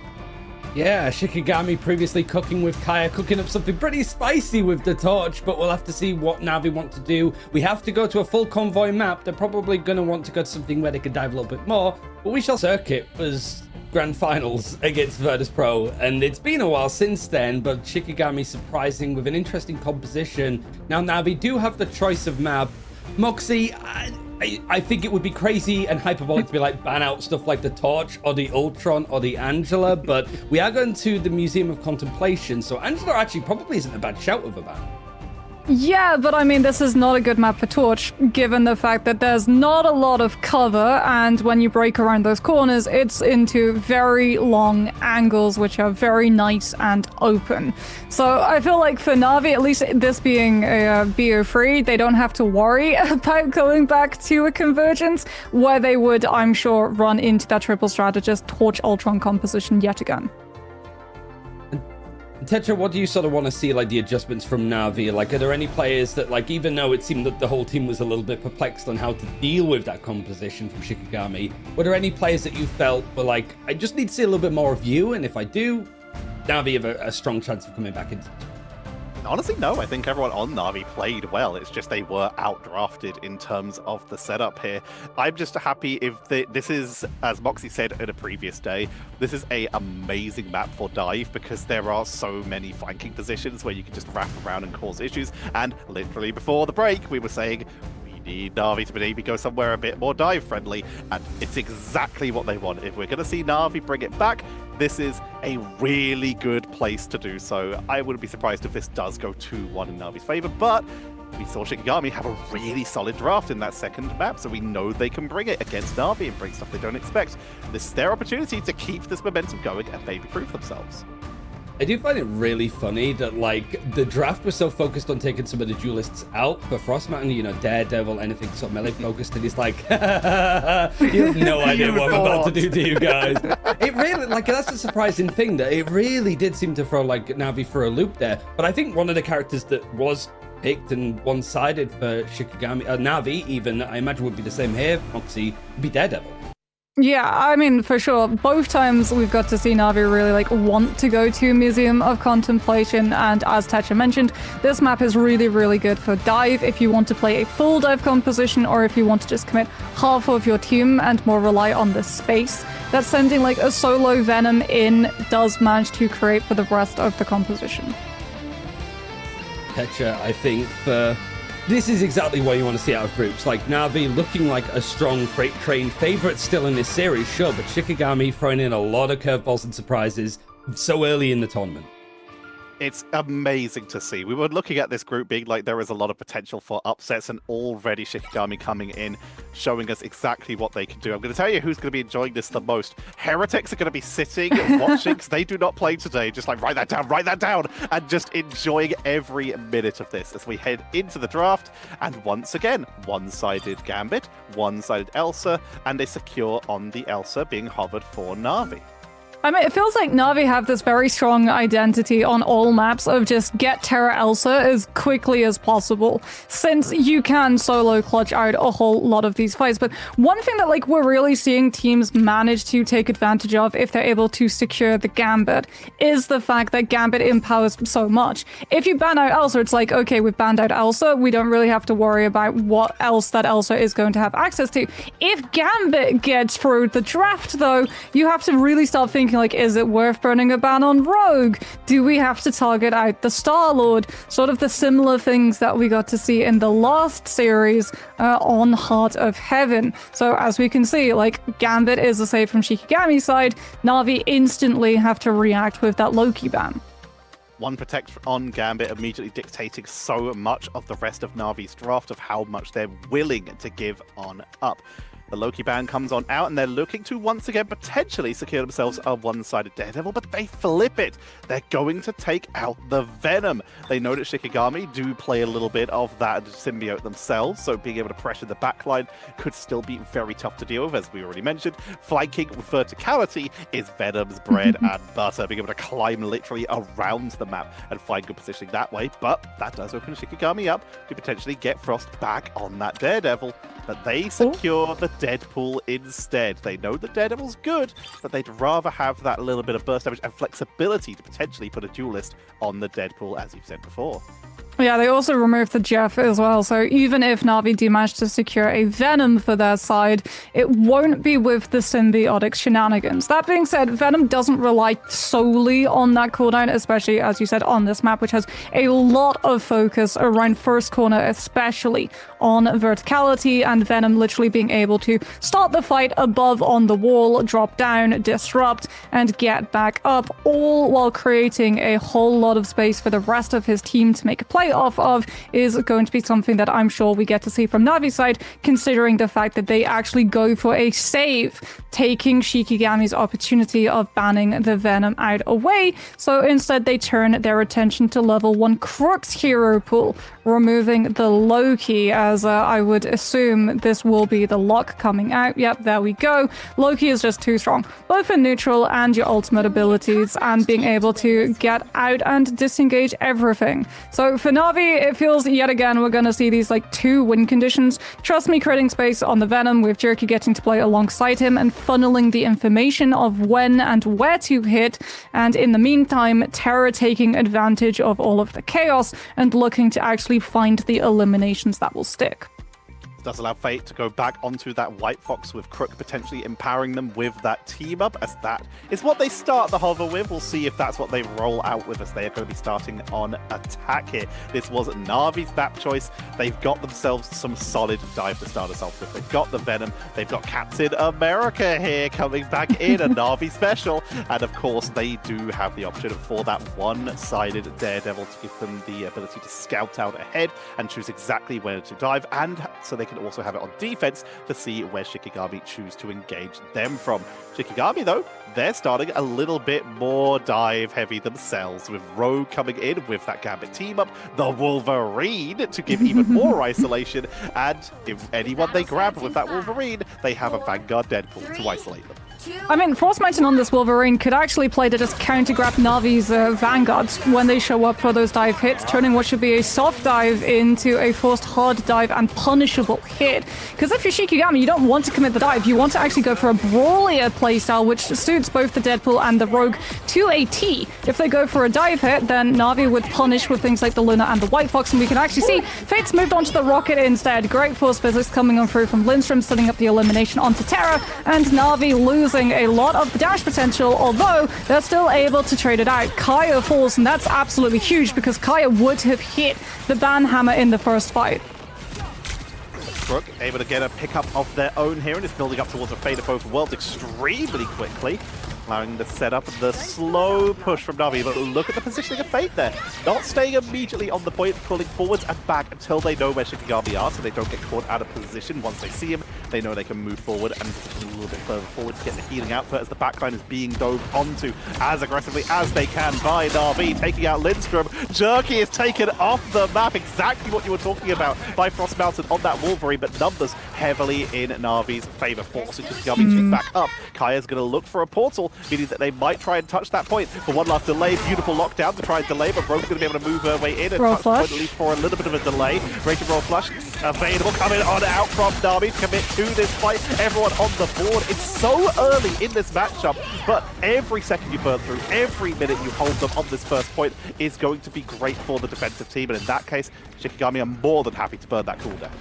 Yeah, Shikigami previously cooking with Kaya, cooking up something pretty spicy with the Torch, but we'll have to see what Navi want to do. We have to go to a full convoy map. They're probably going to want to go to something where they can dive a little bit more, but we shall circuit was grand finals against Virtus.pro, and it's been a while since then, but Shikigami surprising with an interesting composition. Now Navi do have the choice of map. Moxie, I think it would be crazy and hyperbolic to be like ban out stuff like the Torch or the Ultron or the Angela, but we are going to the Museum of Contemplation, so Angela actually probably isn't a bad shout of a ban. Yeah, but I mean, this is not a good map for Torch, given the fact that there's not a lot of cover, and when you break around those corners, it's into very long angles, which are very nice and open. So I feel like for Navi, at least this being a BO3, they don't have to worry about going back to a convergence, where they would, I'm sure, run into that triple strategist Torch Ultron composition yet again. Tetra, what do you sort of want to see, like, the adjustments from Navi? Like, are there any players that, like, even though it seemed that the whole team was a little bit perplexed on how to deal with that composition from Shikigami, were there any players that you felt were like, I just need to see a little bit more of you, and if I do, Navi have a strong chance of coming back into it? Honestly, no. I think everyone on Navi played well. It's just they were outdrafted in terms of the setup here. I'm just happy if this is, as Moxie said in a previous day, this is a amazing map for dive because there are so many flanking positions where you can just wrap around and cause issues. And literally before the break, we were saying, need Navi to maybe go somewhere a bit more dive friendly, and it's exactly what they want. If we're going to see Navi bring it back, this is a really good place to do so. I wouldn't be surprised if this does go 2-1 in Navi's favor, but we saw Shikigami have a really solid draft in that second map, so we know they can bring it against Navi and bring stuff they don't expect. This is their opportunity to keep this momentum going and maybe prove themselves. I do find it really funny that, like, the draft was so focused on taking some of the duelists out for Frostmountain, you know, Daredevil, anything sort of melee focused, and he's like, you have no idea what I'm about to do to you guys. It really, like, that's a surprising thing, that it really did seem to throw, like, Navi for a loop there. But I think one of the characters that was picked and one-sided for Shikigami, Navi even, I imagine would be the same here, Moxie, would be Daredevil. Yeah, I mean, for sure. Both times we've got to see Navi really, like, want to go to Museum of Contemplation, and as Tetra mentioned, this map is really, really good for dive if you want to play a full dive composition, or if you want to just commit half of your team and more rely on the space that sending, like, a solo Venom in does manage to create for the rest of the composition. Tetra, I think, this is exactly what you want to see out of groups. Like, Navi looking like a strong freight train favorite still in this series, sure, but Shikigami throwing in a lot of curveballs and surprises so early in the tournament. It's amazing to see. We were looking at this group being like there is a lot of potential for upsets, and already Shikigami coming in, showing us exactly what they can do. I'm going to tell you who's going to be enjoying this the most. Heretics are going to be sitting and watching, because they do not play today. Just like, write that down, and just enjoying every minute of this as we head into the draft. And once again, one-sided Gambit, one-sided Elsa, and a secure on the Elsa being hovered for Navi. I mean, it feels like Navi have this very strong identity on all maps of just get Terra Elsa as quickly as possible, since you can solo clutch out a whole lot of these fights. But one thing that, like, we're really seeing teams manage to take advantage of if they're able to secure the Gambit is the fact that Gambit empowers so much. If you ban out Elsa, it's like, okay, we've banned out Elsa, we don't really have to worry about what else that Elsa is going to have access to. If Gambit gets through the draft, though, you have to really start thinking, like, is it worth burning a ban on Rogue? Do we have to target out the Star-Lord? Sort of the similar things that we got to see in the last series on Heart of Heaven. So as we can see, like, Gambit is a save from Shikigami's side. Navi instantly have to react with that Loki ban. One protect on Gambit immediately dictating so much of the rest of Navi's draft of how much they're willing to give on up. The Loki ban comes on out, and they're looking to once again potentially secure themselves a one-sided Daredevil, but they flip it. They're going to take out the Venom. They know that Shikigami do play a little bit of that symbiote themselves, so being able to pressure the backline could still be very tough to deal with, as we already mentioned. Flanking with verticality is Venom's bread and butter, being able to climb literally around the map and find good positioning that way, but that does open Shikigami up to potentially get Frost back on that Daredevil. But they secure the Deadpool instead. They know that Daredevil's good, but they'd rather have that little bit of burst damage and flexibility to potentially put a duelist on the Deadpool, as you've said before. Yeah, they also removed the Jeff as well, so even if Navi do manage to secure a Venom for their side, it won't be with the symbiotic shenanigans. That being said, Venom doesn't rely solely on that cooldown, especially, as you said, on this map, which has a lot of focus around first corner, especially on verticality, and Venom literally being able to start the fight above on the wall, drop down, disrupt, and get back up, all while creating a whole lot of space for the rest of his team to make a play play off of is going to be something that I'm sure we get to see from Navi's side, considering the fact that they actually go for a save, taking Shikigami's opportunity of banning the Venom out away. So instead they turn their attention to level 1 Crook's hero pool, removing the Loki, as I would assume this will be the lock coming out. Yep, there we go. Loki is just too strong, both in neutral and your ultimate abilities, and being able to get out and disengage everything. So for Navi, it feels yet again we're going to see these like 2 win conditions. Trust me, creating space on the Venom with Jerky getting to play alongside him and funneling the information of when and where to hit, and in the meantime Terra taking advantage of all of the chaos and looking to actually find the eliminations that will stick. Does allow Fate to go back onto that White Fox with Crook potentially empowering them with that team up, as that is what they start the hover with. We'll see if that's what they roll out with, as they are going to be starting on attack here. This was Navi's map choice. They've got themselves some solid dive to start us off with. They've got the Venom, they've got Captain America here coming back in, a Navi special, and of course they do have the option for that one-sided Daredevil to give them the ability to scout out ahead and choose exactly where to dive, and so they can also have it on defense to see where Shikigami choose to engage them from. Shikigami, though, they're starting a little bit more dive heavy themselves, with Rogue coming in with that Gambit team up, the Wolverine to give even more isolation, and if anyone they grab with that Wolverine, they have a Vanguard Deadpool to isolate them. I mean, Frostmountain on this Wolverine could actually play to just counter-grab Navi's Vanguards when they show up for those dive hits, turning what should be a soft dive into a forced hard dive and punishable hit. Because if you're Shikigami, you don't want to commit the dive. You want to actually go for a brawlier playstyle, which suits both the Deadpool and the Rogue to a T. If they go for a dive hit, then Navi would punish with things like the Luna and the White Fox, and we can actually see Fate's moved onto the Rocket instead. Great force physics coming on through from Lindstrom, setting up the elimination onto Terra, and Navi losing a lot of dash potential, although they're still able to trade it out. Kaya falls, and that's absolutely huge because Kaya would have hit the ban hammer in the first fight. Crook able to get a pickup of their own here, and is building up towards a fate of both worlds extremely quickly, allowing the setup, the slow push from Navi. But look at the positioning of Fate there. Not staying immediately on the point, pulling forwards and back until they know where Shikigami are, so they don't get caught out of position. Once they see him, they know they can move forward and a little bit further forward to get the healing output, as the backline is being dove onto as aggressively as they can by Navi, taking out Lindstrom. Jerky is taken off the map, exactly what you were talking about by Frost Mountain on that Wolverine, but numbers heavily in Navi's favor, forcing Shikigami to back up. Kaya's going to look for a portal, meaning that they might try and touch that point for one last delay. Beautiful lockdown to try and delay, but Rogue's going to be able to move her way in and touch the point, at least for a little bit of a delay. Rated roll flush available, coming on out from Navi to commit to this fight. Everyone on the board. It's so early in this matchup, but every second you burn through, every minute you hold them on this first point is going to be great for the defensive team, and in that case, Shikigami are more than happy to burn that cooldown.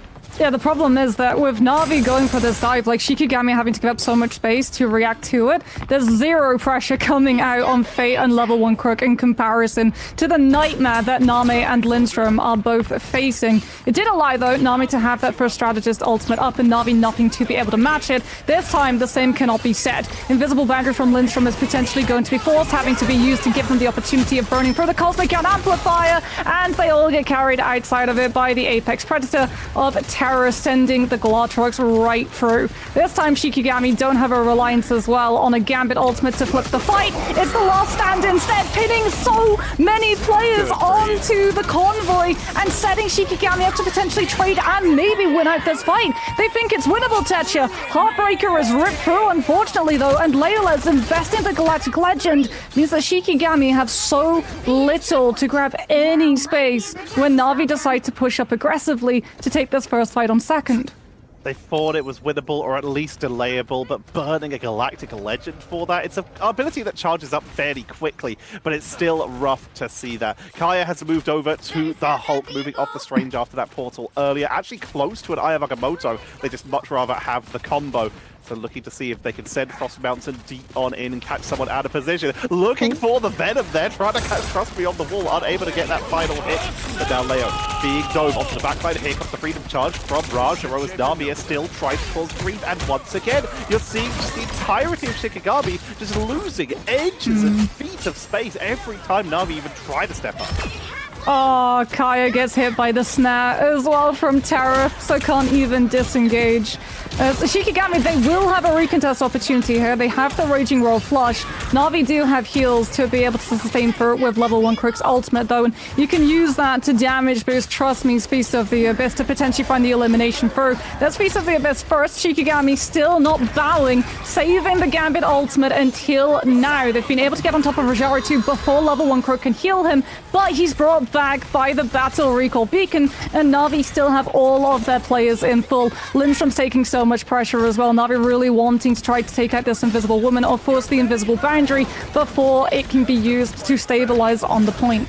Yeah, the problem is that with Navi going for this dive, like Shikigami having to give up so much space to react to it, there's zero pressure coming out on Fate and level 1 Crook in comparison to the nightmare that Name and Lindstrom are both facing. It did allow, though, Nami to have that first strategist ultimate up and Navi nothing to be able to match it. This time, the same cannot be said. Invisible boundary from Lindstrom is potentially going to be forced, having to be used to give them the opportunity of burning through the Cosmic Gun Amplifier, and they all get carried outside of it by the Apex Predator of Terror, sending the Glottrox right through. This time Shikigami don't have a reliance as well on a Gambit ultimate to flip the fight. It's the last stand instead, pinning so many players onto the convoy and setting Shikigami up to potentially trade and maybe win out this fight. They think it's winnable, Tetcha. Heartbreaker is ripped through, unfortunately, though, and Layla's investing the Galactic Legend means that Shikigami have so little to grab any space when Navi decide to push up aggressively to take this first fight on second. They thought it was winnable or at least delayable, but burning a Galactic Legend for that, it's an ability that charges up fairly quickly, but it's still rough to see that. Kaya has moved over to the Hulk, moving off the Strange after that portal earlier, actually close to an Eye of Agamotto. They just much rather have the combo. So looking to see if they can send Frost Mountain deep on in and catch someone out of position. Looking for the Venom there, trying to catch Trust beyond the wall, unable to get that final hit. But now Leo being dove onto the backline. Here comes the Freedom Charge from Raj. Heroes Nami is still trying to cause grief, and once again, you're seeing just the entirety of Shikigami just losing edges and feet of space every time Nami even try to step up. Oh, Kaya gets hit by the snare as well from Terra, so can't even disengage. Shikigami, they will have a recontest opportunity here. They have the Raging Roll flush. Navi do have heals to be able to sustain for it with level 1 Crook's ultimate, though, and you can use that to damage boost. Trust me, Feast of the Abyss to potentially find the elimination through. That's Feast of the Abyss first. Shikigami still not bowing, saving the Gambit ultimate until now. They've been able to get on top of Rajara 2 before level 1 Crook can heal him, but he's brought back by the Battle Recall Beacon, and Navi still have all of their players in full. Lindstrom's taking so much pressure as well. Navi really wanting to try to take out this invisible woman or force the invisible boundary before it can be used to stabilize on the point.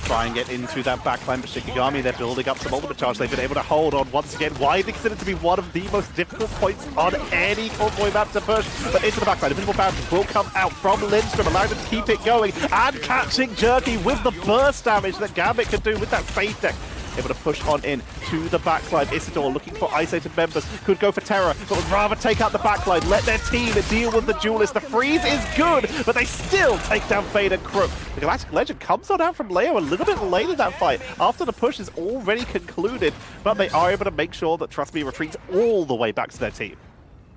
Try and get into that backline, but Shikigami, they're building up some ultimate charge. They've been able to hold on once again. Widely considered to be one of the most difficult points on any convoy map to push, but into the backline. Invisible boundary will come out from Lindstrom, allowing them to keep it going, and catching Jerky with the burst damage that Gambit can do with that space deck. Able to push on in to the backline. Isidore looking for isolated members. Could go for Terror, but would rather take out the backline. Let their team deal with the duelist. The freeze is good, but they still take down Fade and Crook. The Galactic Legend comes on out from Leo a little bit late in that fight, after the push is already concluded, but they are able to make sure that Trust Me retreats all the way back to their team.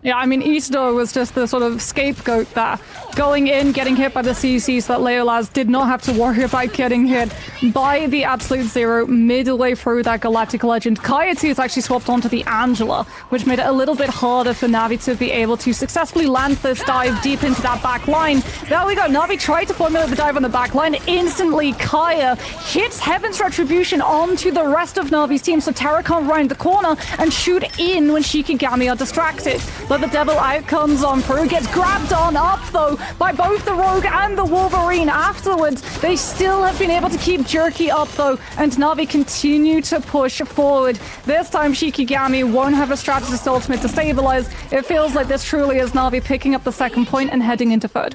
Yeah, I mean, Isidore was just the sort of scapegoat there. Going in, getting hit by the CC so that Leolaz did not have to worry about getting hit by the Absolute Zero midway through that Galactic Legend. Kaya 2 is actually swapped onto the Angela, which made it a little bit harder for Navi to be able to successfully land this dive deep into that back line. There we go. Navi tried to formulate the dive on the back line. Instantly, Kaya hits Heaven's Retribution onto the rest of Navi's team, so Terra can't round the corner and shoot in when Shikigami are distracted. But the Devil out comes on through, gets grabbed on up though by both the Rogue and the Wolverine afterwards. They still have been able to keep Jerky up though, and Navi continue to push forward. This time Shikigami won't have a strategist ultimate to stabilize. It feels like this truly is Navi picking up the second point and heading into third.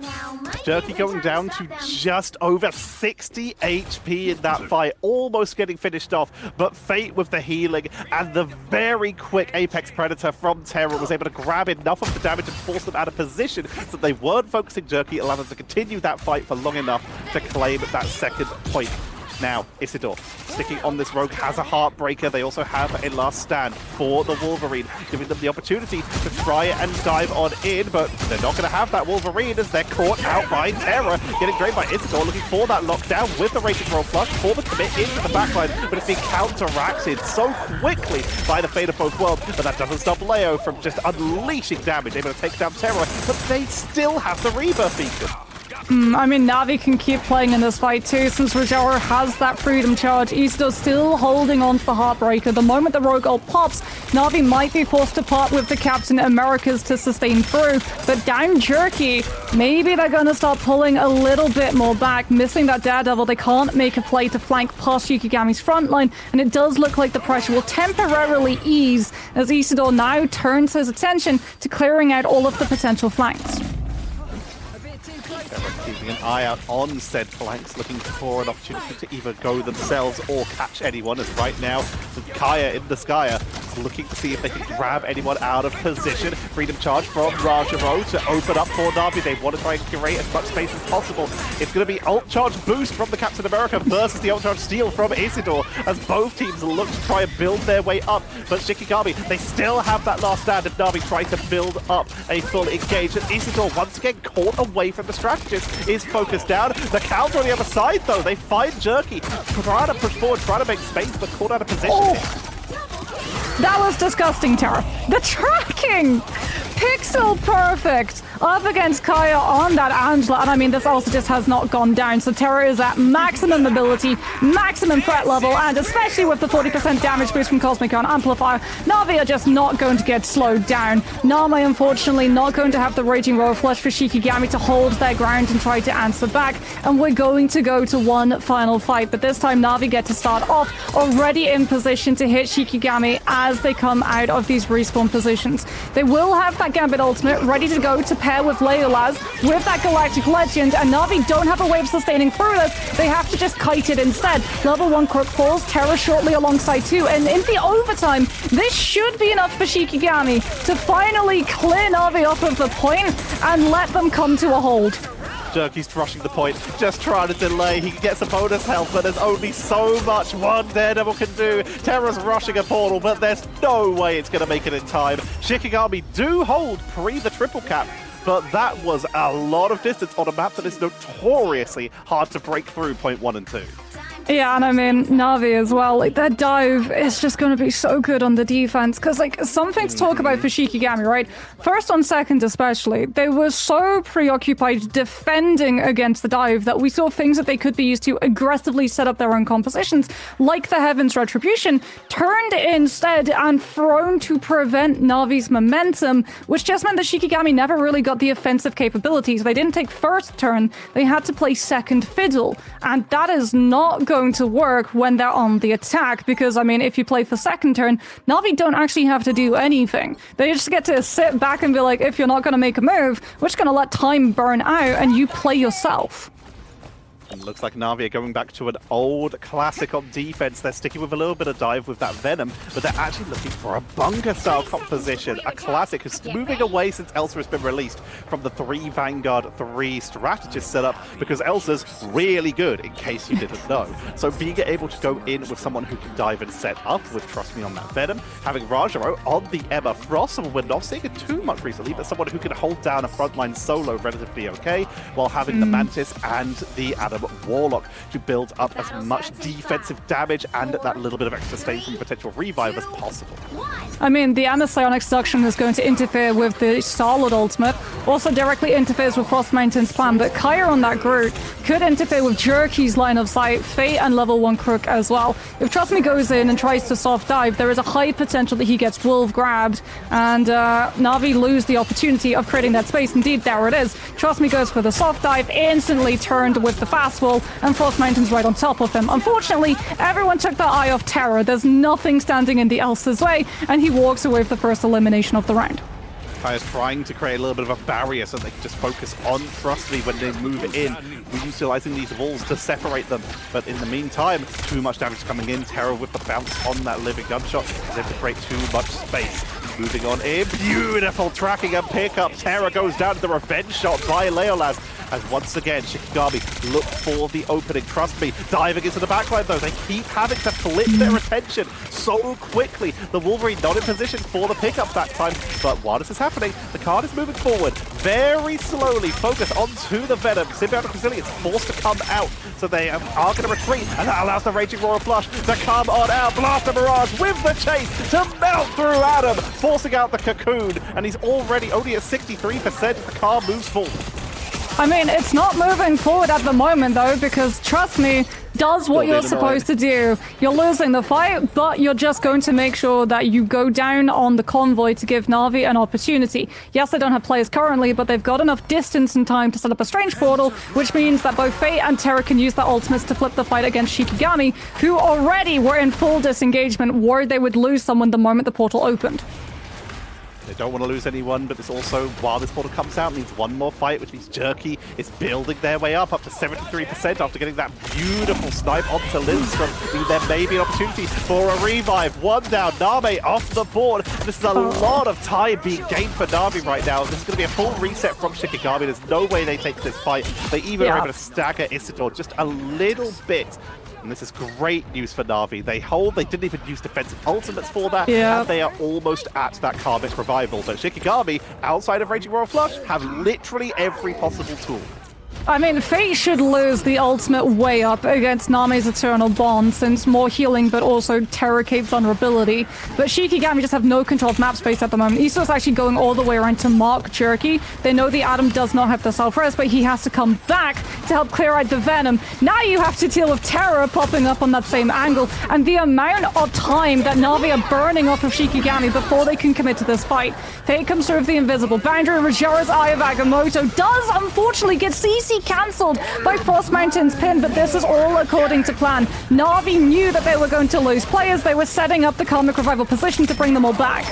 Jerky going down to just over 60 HP in that fight, almost getting finished off, but Fate with the healing and the very quick Apex Predator from Terra was able to grab enough of the damage and force them out of position so they weren't focusing Jerky, allowing them to continue that fight for long enough to claim that second point. Now, Isidore, sticking on this Rogue, has a Heartbreaker. They also have a last stand for the Wolverine, giving them the opportunity to try and dive on in, but they're not going to have that Wolverine as they're caught out by Terra, getting drained by Isidore, looking for that lockdown with the Raging Roll flush for the commit into the backline, but it's being counteracted so quickly by the Fate of Both Worlds, but that doesn't stop Leo from just unleashing damage, able to take down Terra, but they still have the Rebirth Beacon. I mean, Navi can keep playing in this fight too, since Rajara has that freedom charge. Isidore still holding on to the Heartbreaker. The moment the Rogue ult pops, Navi might be forced to part with the Captain Americas to sustain through, but down Jerky, maybe they're going to start pulling a little bit more back. Missing that Daredevil, they can't make a play to flank past Shikigami's front line, and it does look like the pressure will temporarily ease as Isidore now turns his attention to clearing out all of the potential flanks. Keeping an eye out on said flanks, looking for an opportunity to either go themselves or catch anyone, as right now Kaya in the Skya looking to see if they can grab anyone out of position. Freedom charge from Rajaro to open up for Navi. They want to try and curate as much space as possible. It's going to be ult charge boost from the Captain America versus the ult charge steal from Isidore, as both teams look to try and build their way up. But Shikigami, they still have that last stand if Navi tries to build up a full engage. And Isidore, once again caught away from the strategist, is focused down. The counter on the other side though, they find Jerky, trying to push forward, trying to make space, but caught out of position. Oh. That was disgusting, Terra. The tracking! Pixel perfect up against Kaya on that Angela, and I mean, this also just has not gone down, so Terra is at maximum ability, maximum threat level, and especially with the 40% damage boost from Cosmic Gun Amplifier, Navi are just not going to get slowed down. Nami, unfortunately, not going to have the Raging Roll flush for Shikigami to hold their ground and try to answer back, and we're going to go to one final fight, but this time Navi get to start off already in position to hit Shikigami as they come out of these respawn positions. They will have that Gambit ultimate ready to go to pair with Leolaz with that Galactic Legend, and Navi don't have a way of sustaining through this. They have to just kite it instead. Level 1 Crook falls, Terra shortly alongside 2, and in the overtime, this should be enough for Shikigami to finally clear Navi off of the point and let them come to a hold. Jerky's rushing the point, just trying to delay. He gets a bonus health, but there's only so much one Daredevil can do. Terra's rushing a portal, but there's no way it's going to make it in time. Shikigami do hold pre the triple cap, but that was a lot of distance on a map that is notoriously hard to break through point 1 and 2. Yeah, and I mean, Navi as well. Like, that dive is just going to be so good on the defense. Because, like, something to talk about for Shikigami, right? First on second especially, they were so preoccupied defending against the dive that we saw things that they could be used to aggressively set up their own compositions, like the Heaven's Retribution, turned instead and thrown to prevent Navi's momentum, which just meant that Shikigami never really got the offensive capabilities. They didn't take first turn, they had to play second fiddle. And that is not going to work when they're on the attack, because I mean, if you play for second turn, Navi don't actually have to do anything. They just get to sit back and be like, if you're not going to make a move, we're just going to let time burn out and you play yourself. And looks like Navi are going back to an old classic on defense. They're sticking with a little bit of dive with that Venom, but they're actually looking for a bunker-style composition. A classic who's moving away since Elsa has been released from the 3 Vanguard, 3 strategist setup, because Elsa's really good, in case you didn't know. So being able to go in with someone who can dive and set up with Trust Me on that Venom, having Rajaro on the Emma Frost, someone we're not seeing it too much recently, but someone who can hold down a frontline solo relatively okay, while having the Mantis and the Adam Warlock to build up as much defensive damage and that little bit of extra stain from potential revive as possible. I mean, the Psionic Seduction is going to interfere with the Starlord ultimate, also directly interferes with Frost Mountain's plan, but Kaya on that Groot could interfere with Jerky's line of sight, Fate and level 1 Crook as well. If Trust Me goes in and tries to soft dive, there is a high potential that he gets wolf grabbed, and Navi lose the opportunity of creating that space. Indeed, there it is. Trust Me goes for the soft dive, instantly turned with the fast wall, and Frost Mountain's right on top of him. Unfortunately, everyone took their eye off Terra. There's nothing standing in the Elsa's way, and he walks away with the first elimination of the round. Kaya's trying to create a little bit of a barrier so they can just focus on Trust Me when they move in, utilizing these walls to separate them. But in the meantime, too much damage coming in. Terra with the bounce on that living gunshot is able to create too much space. Moving on in, beautiful tracking and pickup. Terra goes down to the revenge shot by Leolas. As once again, Shikigami look for the opening. Trust Me, diving into the backline though. They keep having to flip their attention so quickly. The Wolverine not in position for the pickup that time. But while this is happening, the card is moving forward very slowly. Focus onto the Venom. Symbiotic Resilience forced to come out. So they are going to retreat. And that allows the Raging Royal Flush to come on out. Blaster Mirage with the chase to melt through Adam, forcing out the Cocoon. And he's already only at 63% as the car moves forward. I mean, it's not moving forward at the moment, though, because Trust Me does what you're supposed to do. You're losing the fight, but you're just going to make sure that you go down on the convoy to give Navi an opportunity. Yes, they don't have players currently, but they've got enough distance and time to set up a strange portal, which means that both Fate and Terra can use their ultimates to flip the fight against Shikigami, who already were in full disengagement, worried they would lose someone the moment the portal opened. They don't want to lose anyone, but it's also, while this portal comes out, means one more fight, which means Jerky is building their way up to 73% after getting that beautiful snipe onto Lindstrom. There may be an opportunity for a revive. One down, Name off the board. And this is a lot of time being gained for Navi right now. This is going to be a full reset from Shikigami. There's no way they take this fight. They even are able to stagger Isidore just a little bit. And this is great news for Navi. They hold, they didn't even use defensive ultimates for that, and they are almost at that karmic revival. But Shikigami, outside of Raging Royal Flush, have literally every possible tool. I mean, Fate should lose the ultimate way up against Name's Eternal Bond, since more healing, but also Terror Cape vulnerability. But Shikigami just have no control of map space at the moment. Iso's actually going all the way around to mark Jerky. They know the Atom does not have the self-res, but he has to come back to help clear out the Venom. Now you have to deal with Terror popping up on that same angle, and the amount of time that Navi are burning off of Shikigami before they can commit to this fight. Fate comes through with the invisible boundary. Rajara's Eye of Agamotto does unfortunately get CC cancelled by Frost Mountain's pin, but this is all according to plan. Navi knew that they were going to lose players. They were setting up the Karmic Revival position to bring them all back.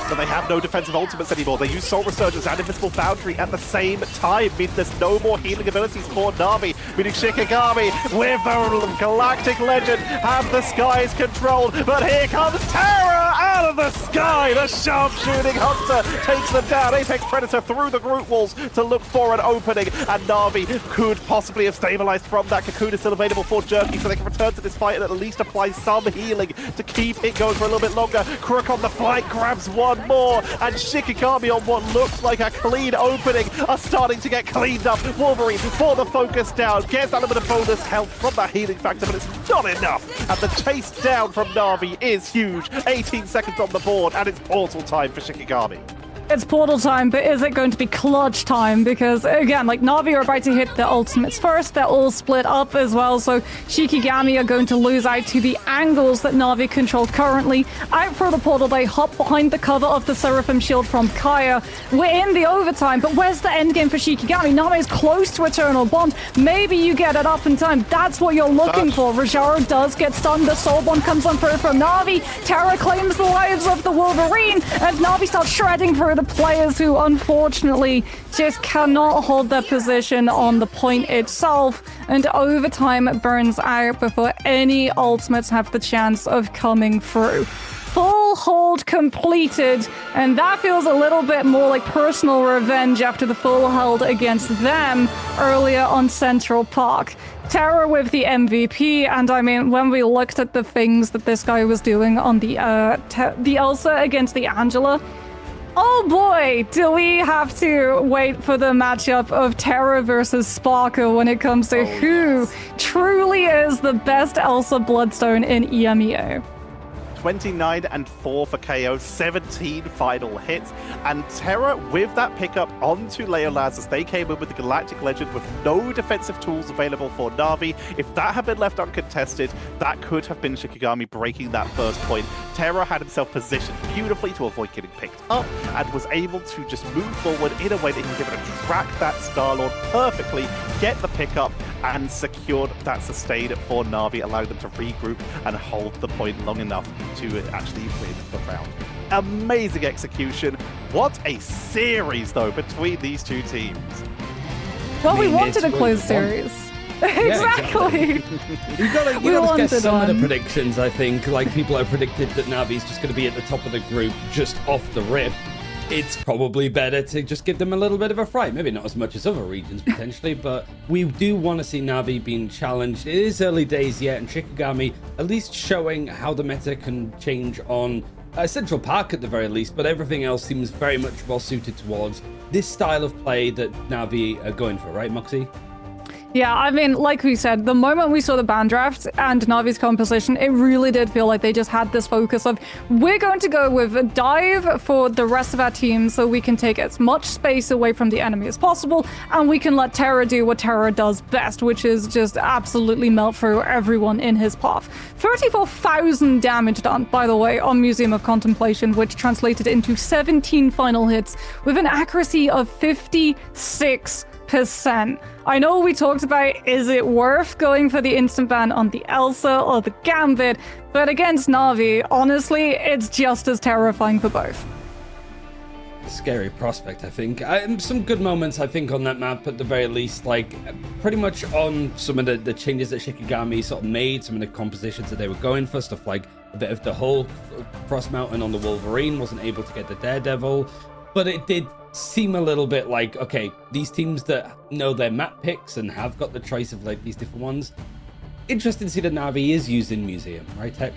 but they have no defensive ultimates anymore. They use Soul Resurgence and Invisible Boundary at the same time, meaning there's no more healing abilities for Navi, meaning Shikigami with the Galactic Legend have the skies controlled, but here comes Terra out of the sky! The sharpshooting Hunter takes them down. Apex Predator through the group walls to look for an opening, and Navi could possibly have stabilized from that. Cocoon is still available for Jerky, so they can return to this fight and at least apply some healing to keep it going for a little bit longer. Crook on the flank grabs one more, and Shikigami on what looks like a clean opening are starting to get cleaned up. Wolverine for the focus down, gets that little bit of bonus health from that healing factor, but it's not enough. And the chase down from Navi is huge. 18 seconds on the board, and it's portal time for Shikigami. It's portal time, but is it going to be clutch time? Because, again, like, Navi are about to hit the ultimates first. They're all split up as well, so Shikigami are going to lose out to the angles that Navi control currently. Out for the portal, they hop behind the cover of the Seraphim shield from Kaya. We're in the overtime, but where's the endgame for Shikigami? Navi is close to Eternal Bond. Maybe you get it up in time. That's what you're looking for. Rajaro does get stunned. The Soul Bond comes on through from Navi. Terra claims the lives of the Wolverine, and Navi starts shredding through the players who unfortunately just cannot hold their position on the point itself, and overtime burns out before any ultimates have the chance of coming through. Full hold completed, and that feels a little bit more like personal revenge after the full hold against them earlier on Central Park. Terra with the MVP, and I mean, when we looked at the things that this guy was doing on the Elsa against the Angela, oh boy, do we have to wait for the matchup of Terra versus Sparker when it comes to who truly is the best Elsa Bloodstone in EMEA. 29 and 4 for KO, 17 final hits, and Terra with that pickup onto Leolaz as they came in with the Galactic Legend with no defensive tools available for Navi. If that had been left uncontested, that could have been Shikigami breaking that first point. Terra had himself positioned beautifully to avoid getting picked up and was able to just move forward in a way that he can give it a track that Star-Lord perfectly, get the pickup, and secured that sustain for Navi, allowing them to regroup and hold the point long enough to actually win the round. Amazing execution. What a series, though, between these two teams. Well, we wanted a closed series. Exactly. You gotta guess some of the predictions, I think. Like, people have predicted that Navi's just going to be at the top of the group just off the rip. It's probably better to just give them a little bit of a fright. Maybe not as much as other regions, potentially, but we do want to see Navi being challenged. It is early days yet, and Shikigami at least showing how the meta can change on Central Park at the very least, but everything else seems very much well suited towards this style of play that Navi are going for, right, Moxie? Yeah, I mean, like we said, the moment we saw the ban draft and Navi's composition, it really did feel like they just had this focus of, we're going to go with a dive for the rest of our team so we can take as much space away from the enemy as possible, and we can let Terra do what Terra does best, which is just absolutely melt through everyone in his path. 34,000 damage done, by the way, on Museum of Contemplation, which translated into 17 final hits with an accuracy of 56%. I know we talked about, is it worth going for the instant ban on the Elsa or the Gambit, but against Navi, honestly, it's just as terrifying for both. Scary prospect, I think. Some good moments, I think, on that map at the very least, like pretty much on some of the changes that Shikigami sort of made, some of the compositions that they were going for, stuff like a bit of the whole Frost Mountain on the Wolverine, wasn't able to get the Daredevil, but it did seem a little bit like, okay, these teams that know their map picks and have got the choice of like these different ones. Interesting to see that Navi is using Museum, right, Tech?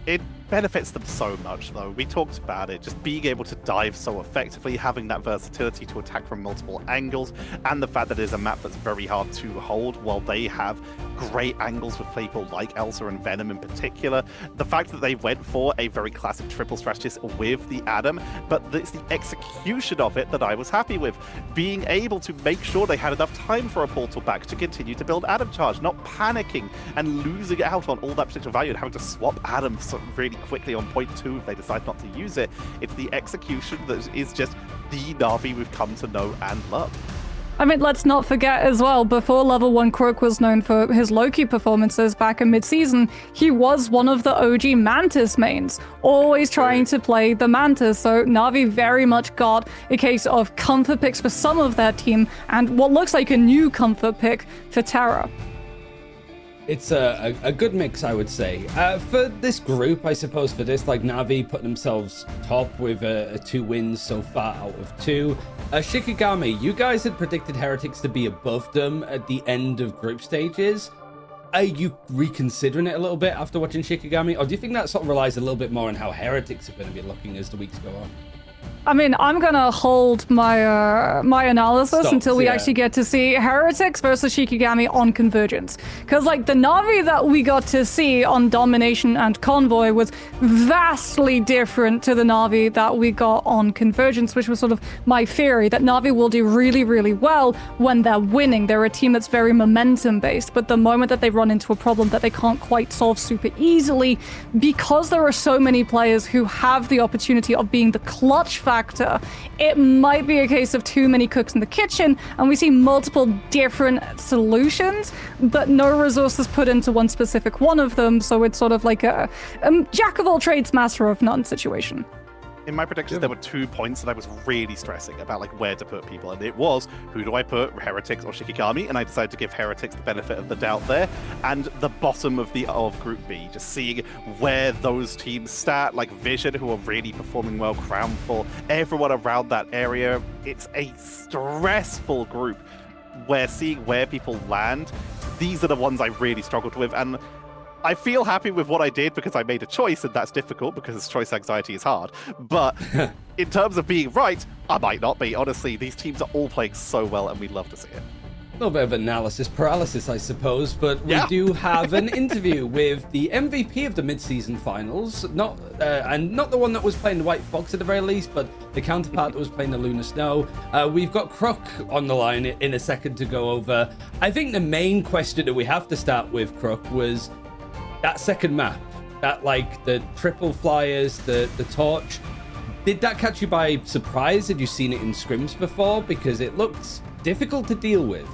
It benefits them so much, though. We talked about it, just being able to dive so effectively, having that versatility to attack from multiple angles, and the fact that it is a map that's very hard to hold, while they have great angles with people like Elsa and Venom in particular. The fact that they went for a very classic triple strategist with the Adam, but it's the execution of it that I was happy with. Being able to make sure they had enough time for a portal back to continue to build Adam charge, not panicking and losing out on all that potential value and having to swap Adam really quickly on point 2 if they decide not to use it. It's the execution that is just the Navi we've come to know and love. I mean, let's not forget as well, before Level 1 Crook was known for his Loki performances back in mid-season, he was one of the OG Mantis mains, always trying to play the Mantis, so Navi very much got a case of comfort picks for some of their team, and what looks like a new comfort pick for Terra. It's a good mix, I would say. For this group, I suppose, for this, like, Navi put themselves top with 2 wins so far out of 2. Shikigami, you guys had predicted Heretics to be above them at the end of group stages. Are you reconsidering it a little bit after watching Shikigami? Or do you think that sort of relies a little bit more on how Heretics are going to be looking as the weeks go on? I mean, I'm gonna hold my my analysis until we actually get to see Heretics versus Shikigami on Convergence. Because, like, the Navi that we got to see on Domination and Convoy was vastly different to the Navi that we got on Convergence, which was sort of my theory, that Navi will do really, really well when they're winning. They're a team that's very momentum-based, but the moment that they run into a problem that they can't quite solve super easily, because there are so many players who have the opportunity of being the clutch factor, it might be a case of too many cooks in the kitchen, and we see multiple different solutions, but no resources put into one specific one of them, so it's sort of like a jack of all trades, master of none situation. In my predictions, there were 2 points that I was really stressing about, like, where to put people, and it was, who do I put, Heretics or Shikigami? And I decided to give Heretics the benefit of the doubt there, and the bottom of Group B, just seeing where those teams stat, like Vision, who are really performing well, Crownfall, everyone around that area. It's a stressful group where seeing where people land, these are the ones I really struggled with, and I feel happy with what I did because I made a choice, and that's difficult because choice anxiety is hard. But in terms of being right, I might not be. Honestly, these teams are all playing so well, and we'd love to see it. A little bit of analysis paralysis, I suppose, but we do have an interview with the MVP of the mid-season finals, not the one that was playing the White Fox at the very least, but the counterpart that was playing the Lunar Snow. We've got Crook on the line in a second to go over. I think the main question that we have to start with, Crook, was that second map, that, like, the triple flyers, the torch. Did that catch you by surprise? Had you seen it in scrims before? Because it looked difficult to deal with.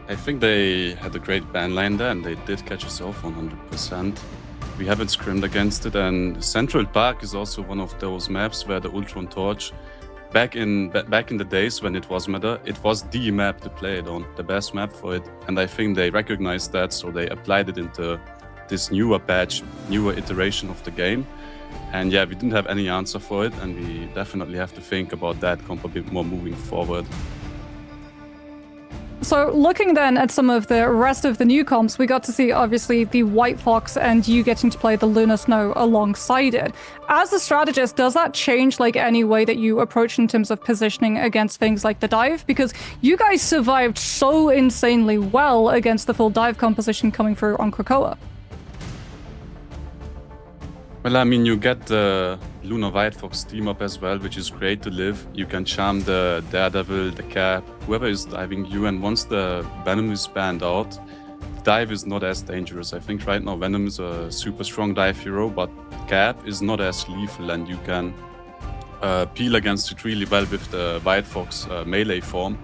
I think they had a great ban line there, and they did catch us off 100%. We haven't scrimmed against it, and Central Park is also one of those maps where the Ultron Torch, back in the days when it was meta, it was the map to play it on, the best map for it. And I think they recognized that, so they applied it into this newer patch, newer iteration of the game. And yeah, we didn't have any answer for it, and we definitely have to think about that comp a bit more moving forward. So looking then at some of the rest of the new comps, we got to see obviously the White Fox and you getting to play the Lunar Snow alongside it. As a strategist, does that change like any way that you approach in terms of positioning against things like the dive? Because you guys survived so insanely well against the full dive composition coming through on Krakoa. Well, I mean, you get the Lunar White Fox team up as well, which is great to live. You can charm the Daredevil, the Cap, whoever is diving you, and once the Venom is banned out, dive is not as dangerous. I think right now Venom is a super strong dive hero, but Cap is not as lethal, and you can peel against it really well with the White Fox melee form,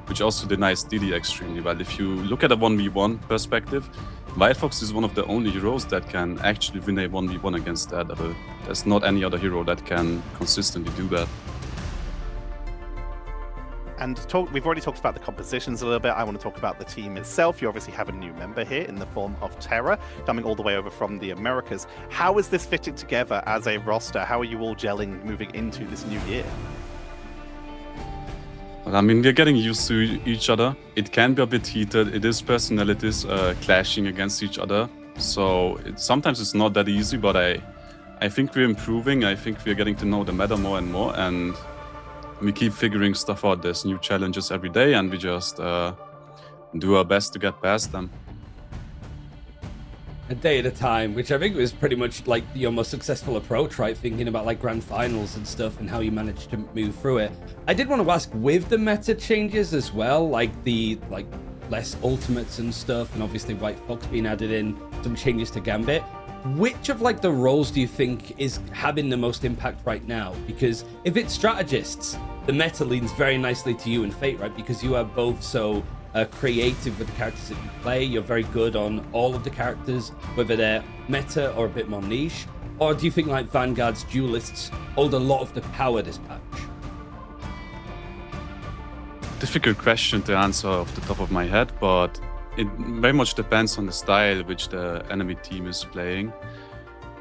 which also denies DD extremely well. If you look at a 1v1 perspective, White Fox is one of the only heroes that can actually win a 1v1 against Daredevil. There's not any other hero that can consistently do that. And we've already talked about the compositions a little bit. I want to talk about the team itself. You obviously have a new member here in the form of Terra, coming all the way over from the Americas. How is this fitting together as a roster? How are you all gelling moving into this new year? Well, I mean, we're getting used to each other. It can be a bit heated. It is personalities clashing against each other. So sometimes it's not that easy, but I think we're improving. I think we're getting to know the meta more and more, and we keep figuring stuff out. There's new challenges every day, and we just do our best to get past them. A day at a time, which I think was pretty much like your most successful approach, right? Thinking about like grand finals and stuff and how you managed to move through it. I did want to ask, with the meta changes as well, like the less ultimates and stuff, and obviously White Fox being added in, some changes to Gambit, which of like the roles do you think is having the most impact right now? Because if it's strategists, the meta leans very nicely to you and Fate, right? Because you are both so creative with the characters that you play. You're very good on all of the characters, whether they're meta or a bit more niche. Or do you think like Vanguard's duelists hold a lot of the power this patch? Difficult question to answer off the top of my head, but it very much depends on the style which the enemy team is playing.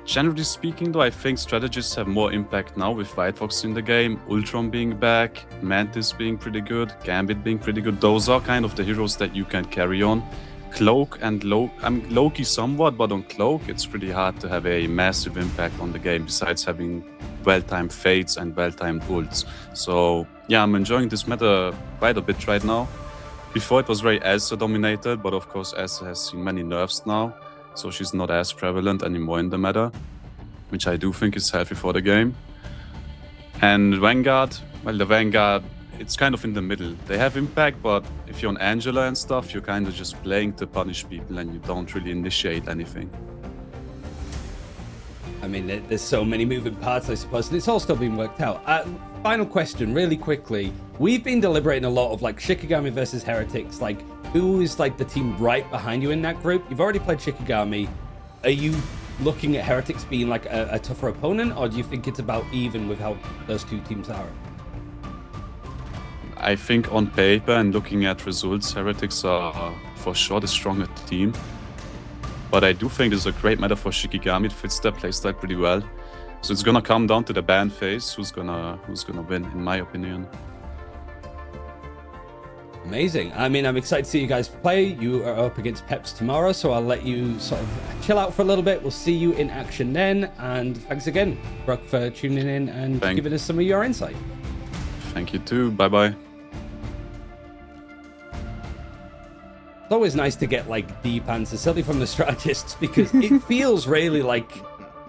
Generally speaking, though, I think strategists have more impact now with White Fox in the game, Ultron being back, Mantis being pretty good, Gambit being pretty good. Those are kind of the heroes that you can carry on. Cloak and Loki somewhat, but on Cloak, it's pretty hard to have a massive impact on the game besides having well-timed Fates and well-timed ults. So yeah, I'm enjoying this meta quite a bit right now. Before it was very Elsa dominated, but of course Elsa has seen many nerfs now. So she's not as prevalent anymore in the meta, which I do think is healthy for the game. And Vanguard, well, the Vanguard, it's kind of in the middle. They have impact, but if you're on Angela and stuff, you're kind of just playing to punish people and you don't really initiate anything. I mean, there's so many moving parts, I suppose, and it's all still being worked out. Final question, really quickly. We've been deliberating a lot of like Shikigami versus Heretics, like who is like the team right behind you in that group? You've already played Shikigami. Are you looking at Heretics being like a tougher opponent, or do you think it's about even with how those two teams are? I think on paper and looking at results, Heretics are for sure the stronger team. But I do think this is a great meta for Shikigami. It fits their playstyle pretty well. So it's gonna come down to the ban phase, who's gonna win, in my opinion. Amazing. I mean, I'm excited to see you guys play. You are up against PEPS tomorrow, so I'll let you sort of chill out for a little bit. We'll see you in action then. And thanks again, Brock, for tuning in and giving us some of your insight. Thank you too. Bye-bye. It's always nice to get like deep answers, certainly from the strategists, because it feels really like